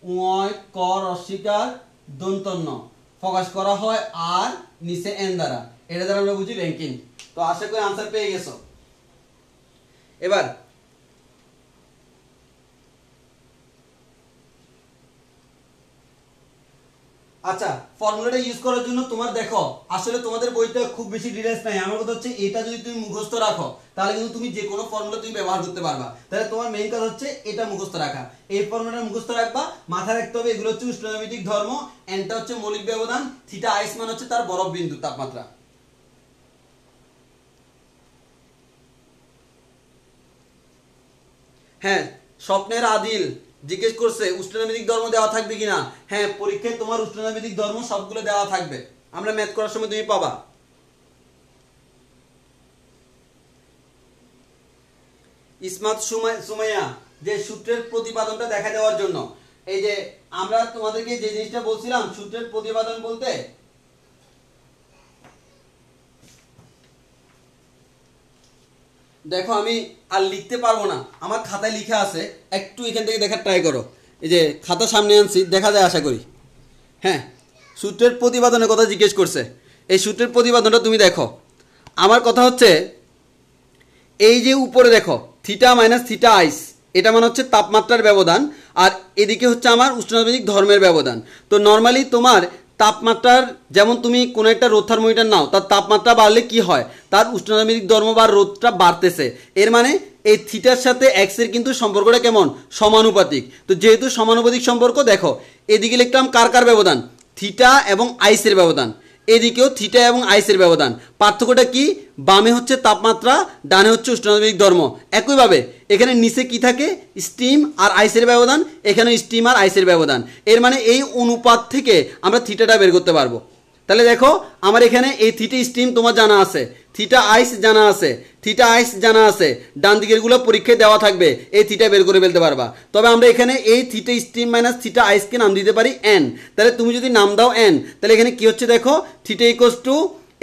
উয় ক রস্বীকার দন্তন্য, প্রকাশ করা হয় আর নিচে এন দ্বারা। এটা দ্বারা আমরা বুঝি র্যাঙ্কিং। তো আশা করি আনসার পেয়ে গেছো। এবার আচ্ছা, ফর্মুলাটা ইউজ করার জন্য তোমার দেখো আসলে তোমাদের বইতে খুব বেশি ডিটেইলস নাই। আমার কথা হচ্ছে এটা যদি তুমি মুখস্থ রাখো তাহলে কিন্তু তুমি যে কোনো ফর্মুলা তুমি ব্যবহার করতে পারবা। তাহলে তোমার মেইন কাজ হচ্ছে এটা মুখস্থ রাখা। এই ফর্মুলাটা মুখস্থ রাখবা, মাথায় রাখতে হবে এগুলো হচ্ছে উষ্ণনৈমিত্তিক ধর্ম, এনটা হচ্ছে মৌলিক ব্যবধান, থিটা আইস মান হচ্ছে তার বরফ বিন্দু তাপমাত্রা। হ্যাঁ, স্বপ্নের আদিল জিজ্ঞেস করছে উষ্ণনৈমিত্তিক ধর্ম দেওয়া থাকবে কিনা। হ্যাঁ, পরীক্ষায় তোমার উষ্ণনৈমিত্তিক ধর্ম সবগুলো দেওয়া থাকবে, আমরা ম্যাথ করার সময় তুমি পাবা। ইসমাত সুমাইয়া যে সূত্রের প্রতিপাদনটা দেখা দেওয়ার জন্য, এই যে আমরা তোমাদেরকে যে জিনিসটা বলছিলাম সূত্রের প্রতিপাদন বলতে, দেখো আমি আর লিখতে পারবো না, আমার খাতায় লিখা আছে, একটু এখান থেকে দেখার ট্রাই করো। এই যে খাতা সামনে আনছি, দেখা যায় আশা করি। হ্যাঁ, সূত্রের প্রতিপাদনের কথা জিজ্ঞেস করছে, এই সূত্রের প্রতিপাদনটা তুমি দেখো। আমার কথা হচ্ছে এই যে উপরে দেখো থিটা মাইনাস থিটা আইস, এটা মানে হচ্ছে তাপমাত্রার ব্যবধান, আর এদিকে হচ্ছে আমার উষ্ণনৈমিত্তিক ধর্মের ব্যবধান। তো নর্মালি তোমার তাপমাত্রার, যেমন তুমি কোনো একটা রোদ থার্মোমিটার নাও, তার তাপমাত্রা বাড়লে কি হয়, তার উষ্ণনৈমিত্তিক ধর্ম বা রোদটা বাড়তেছে। এর মানে এই থিটার সাথে এক্স এর কিন্তু সম্পর্কটা কেমন, সমানুপাতিক। তো যেহেতু সমানুপাতিক সম্পর্ক, দেখো এদিকে লিখলাম কার কার ব্যবধান, থিটা এবং আইসের ব্যবধান, এদিকেও থিটা এবং আইসের ব্যবধান। পার্থক্যটা কি, বামে হচ্ছে তাপমাত্রা, ডানে হচ্ছে উষ্ণনৈমিত্তিক ধর্ম। একইভাবে এখানে নিচে কি থাকে, স্টিম আর আইসের ব্যবধান, এখানে স্টিম আর আইসের ব্যবধান। এর মানে এই অনুপাত থেকে আমরা থিটাটা বের করতে পারবো। তাহলে দেখো আমার এখানে এই থিটা স্টিম তোমার জানা আছে, থিটা আইস জানা আছে, থিটা আইস জানা আছে, ডান দিকের গুলো পরীক্ষায় দেওয়া থাকবে, এই থিটা বের করে ফেলতে পারবা। তবে আমরা এখানে এই থিটা স্টিম মাইনাস থিটা আইসকে নাম দিতে পারি এন। তাহলে তুমি যদি নাম দাও এন, তাহলে এখানে কি হচ্ছে দেখো, থিটা ইকুয়ালস টু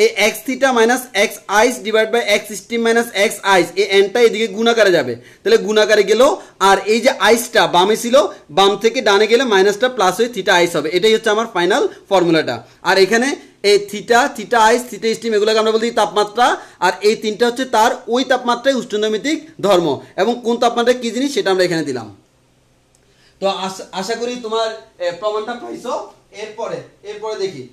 এই X theta minus X ice divide by X steam minus X ice, এই এনটা এদিকে গুণাকারে যাবে, তাহলে গুণাকারে গেল। আর এই যে আইসটা বামে ছিল, বাম থেকে ডানে গেলে মাইনাসটা প্লাস হয়ে থিটা আইস হবে। এটাই হচ্ছে আমার ফাইনাল ফর্মুলাটা। আর এখানে এই থিটা, থিটা আইস, থিটা স্টিম এগুলোকে আমরা বলছি তাপমাত্রা, আর এই তিনটা হচ্ছে তার ওই তাপমাত্রায় উষ্ণনৈমিত্তিক ধর্ম, এবং কোন তাপমাত্রায় কি জিনিস সেটা আমরা এখানে দিলাম। তো আশা করি তোমার প্রমাণটা পাইছো। এরপরে দেখি,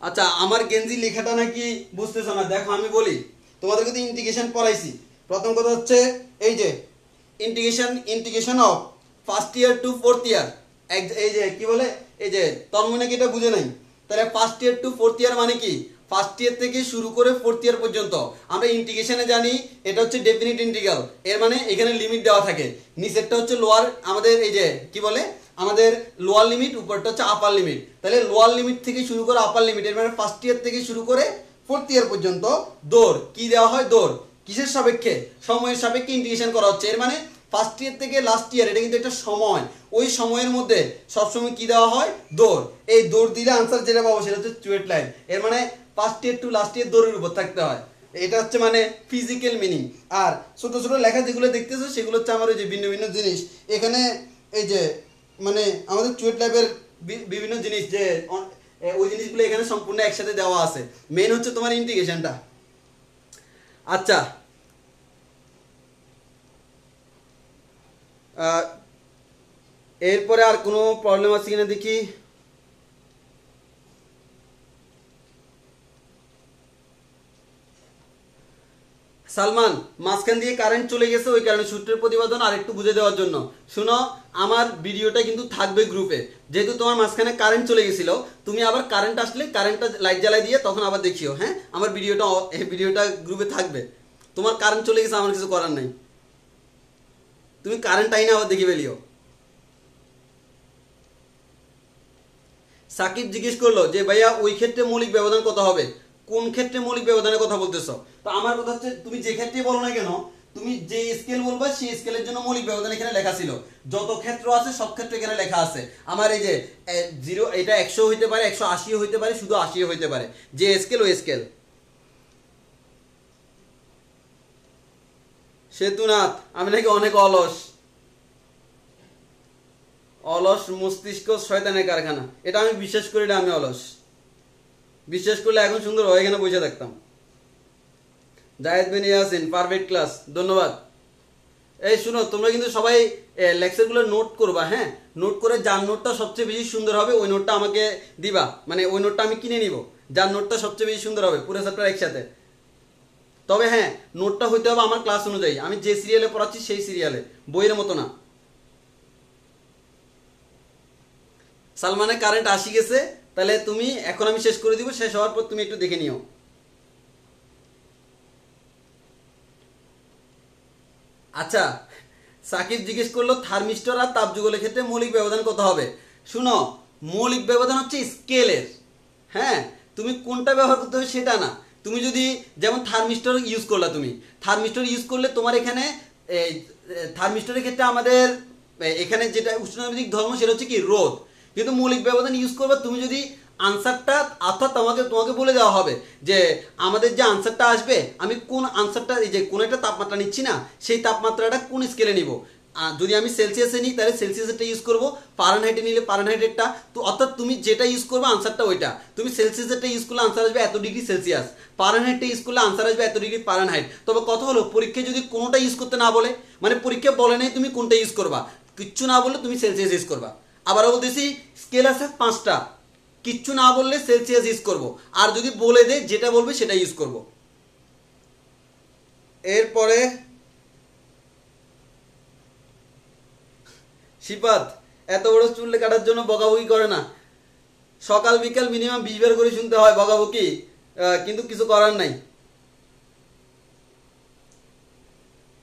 আচ্ছা আমার গেঞ্জি লেখাটা নাকি বুঝতেছো না। দেখো আমি বলি, তোমাদের কিন্তু ইন্টিগ্রেশন পড়াইছি। প্রথম কথা হচ্ছে এই যে integration of first year to fourth year, এই যে কি বলে, এই যে তন্ময় নাকি এটা বুঝে নাই। তাহলে first year to fourth year মানে কি, ফার্স্ট ইয়ার থেকে শুরু করে ফোর্থ ইয়ার পর্যন্ত আমরা ইন্টিগ্রেশনে জানি এটা হচ্ছে ডেফিনিট ইন্টিগ্রাল। এর মানে এখানে লিমিট দেওয়া থাকে, নিচেরটা হচ্ছে লোয়ার, আমাদের এই যে কি বলে, আমাদের লোয়ার লিমিট, উপরটা হচ্ছে আপার লিমিট। তাহলে লোয়ার লিমিট থেকে শুরু করে আপার লিমিট, এর মানে ফার্স্ট ইয়ার থেকে শুরু করে ফোর্থ ইয়ার পর্যন্ত দৌড় কি দেওয়া হয়, দৌড় কিসের সাপেক্ষে, সময়ের সাপেক্ষে ইন্টিগ্রেশন করা হচ্ছে। এর মানে ফার্স্ট ইয়ার থেকে লাস্ট ইয়ার, এটা কিন্তু একটা সময়, ওই সময়ের মধ্যে সবসময় কি দেওয়া হয়, দৌড়। এই দৌড় দিলে আনসার যেটা পাবো সেটা হচ্ছে স্ট্রেট লাইন। এর মানে first year to last year দৌড়ের উপর থাকতে হয়, এটা হচ্ছে মানে ফিজিক্যাল মিনিং। আর ছোট ছোট লেখা যেগুলো দেখতেছো সেগুলো হচ্ছে আমার ওই যে ভিন্ন ভিন্ন জিনিস, এখানে এই যে মানে আমাদের চুয়েট ল্যাবের বিভিন্ন জিনিস, যে ওই জিনিসগুলো এখানে সম্পূর্ণ একসাথে দেওয়া আছে। মেন হচ্ছে তোমার ইন্টিগ্রেশনটা। আচ্ছা, এরপরে আর কোনো প্রবলেম আছে কিনা দেখি। সালমান, মাঝখান দিয়ে কারেন্ট চলে গেছে, ওই কারণে সূত্রের প্রতিপাদন আর একটু বুঝে দেওয়ার জন্য শুনো, আমার ভিডিওটা কিন্তু থাকবে গ্রুপে। যেহেতু তোমার মাঝখানে কারেন্ট চলে গেছিল, তুমি আবার কারেন্ট আসলে কারেন্টটা লাইট জ্বালাই দিয়ে তখন আবার দেখিও। হ্যাঁ, আমার ভিডিওটা গ্রুপে থাকবে। তোমার কারেন্ট চলে গেছে, আমার কিছু করার নাই, তুমি কারেন্ট আইনে আবার দেখে ফেলিও। সাকিব জিজ্ঞেস করলো যে ভাইয়া ওই ক্ষেত্রে মৌলিক ব্যবধান কত হবে, কোন ক্ষেত্রে মৌলিক ব্যবধানের কথা বলতেছো? তো আমার কথা হচ্ছে তুমি যে ক্ষেত্রে বলো না কেন, তুমি যে স্কেল বলবা সেই স্কেলের জন্য মৌলিক ব্যবধান এখানে লেখা ছিল। যত ক্ষেত্র আছে সব ক্ষেত্রে এখানে লেখা আছে। আমার এই যে 0, এটা 100 হইতে পারে, 180 হইতে পারে, শুধু 80 হইতে পারে, যে স্কেল ওই স্কেল। সেতুনাথ, আমি নাকি অনেক অলস। অলস মস্তিষ্ক শয়তানের কারখানা, এটা আমি বিশ্বাস করি না। আমি অলস বিশ্বাস করলে এখন সুন্দর হয়ে এখানে বসে থাকতাম। জায়েদ বিন ইয়াসিন পারফেক্ট ক্লাস, ধন্যবাদ। এই শুনো, তোমরা কিন্তু সবাই লেকচারগুলো নোট করবা, হ্যাঁ? নোট করে যার নোটটা সবচেয়ে বেশি সুন্দর হবে ওই নোটটা আমাকে দিবা, মানে ওই নোটটা আমি কিনে নিব, যার নোটটা সবচেয়ে বেশি সুন্দর হবে পুরো চ্যাপ্টার একসাথে। তবে হ্যাঁ, নোটটা হইতে হবে আমার ক্লাস অনুযায়ী, আমি যে সিরিয়ালে পড়াচ্ছি সেই সিরিয়ালে, বইয়ের মতো না। সালমানের কারেন্ট আসি গেছে, তাহলে তুমি এখন আমি শেষ করে দিব, শেষ হওয়ার পর তুমি একটু দেখে নিও। আচ্ছা, সাকিব জিজ্ঞেস করলো থার্মিস্টর আর তাপযুগলের ক্ষেত্রে মৌলিক ব্যবধান কত হবে। শুনো, মৌলিক ব্যবধান হচ্ছে স্কেলের, হ্যাঁ? তুমি কোনটা ব্যবহার করতে হবে সেটা না। তুমি যদি যেমন থার্মিস্টর ইউজ করলা, তুমি থার্মিস্টর ইউজ করলে তোমার এখানে থার্মিস্টরের ক্ষেত্রে আমাদের এখানে যেটা উষ্ণনৈমিত্তিক ধর্ম সেটা হচ্ছে কি রোধ, কিন্তু মৌলিক ব্যবধান ইউজ করবে তুমি যদি আনসারটা, অর্থাৎ তোমাকে বলে দেওয়া হবে যে আমাদের যে আনসারটা আসবে আমি কোন আনসারটা, এই যে কোন একটা তাপমাত্রা নিচ্ছি না, সেই তাপমাত্রাটা কোন স্কেলে নিব। যদি আমি সেলসিয়াসে নিই তাহলে সেলসিয়াসেরটা ইউজ করবো, ফারেনহাইটে নিলে ফারেনহাইটেরটা, তো অর্থাৎ তুমি যেটা ইউজ করবে আনসারটা ওইটা। তুমি সেলসিয়াসেরটা ইউজ করলে আনসার আসবে এত ডিগ্রি সেলসিয়াস, ফারেনহাইটটা ইউজ করলে আনসার আসবে এত ডিগ্রি ফারেনহাইট। তবে কথা হলো পরীক্ষায় যদি কোনোটা ইউজ করতে না বলে, মানে পরীক্ষা বলে নেই তুমি কোনটা ইউজ করবা, কিচ্ছু না বললে তুমি সেলসিয়াস ইউজ করবা। আবারও বলতেছি, স্কেল আছে 5টা, কিচ্ছু না বললে সেলসিয়াস ইউজ করব, আর যদি বলে দে যেটা বলবে সেটা ইউজ করব। এরপরে শিপাত এত বড় চুল কাটার জন্য বকাবকি করে না, সকাল বিকাল মিনিমাম 20 বার করে শুনতে হয় বকাবকি, কিন্তু কিছু করার নাই।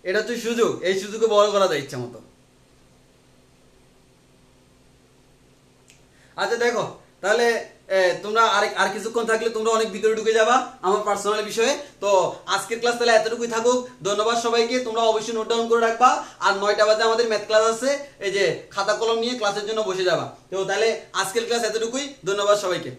এটা তো সুযোগ, এই সুযোগে বড় করা যায় ইচ্ছা মতো। আচ্ছা দেখো, তাহলে তোমরা আর কিছুক্ষণ থাকলে তোমরা অনেক ভিতরে ঢুকে যাবা আমার পার্সোনাল বিষয়ে। তো আজকের ক্লাস তাহলে এতটুকুই থাকুক, ধন্যবাদ সবাইকে। তোমরা অবশ্যই নোট ডাউন করে রাখবা, আর 9টা বাজে আমাদের ম্যাথ ক্লাস আছে, এই যে খাতা কলম নিয়ে ক্লাসের জন্য বসে যাবা। তো তাহলে আজকের ক্লাস এতটুকুই, ধন্যবাদ সবাইকে।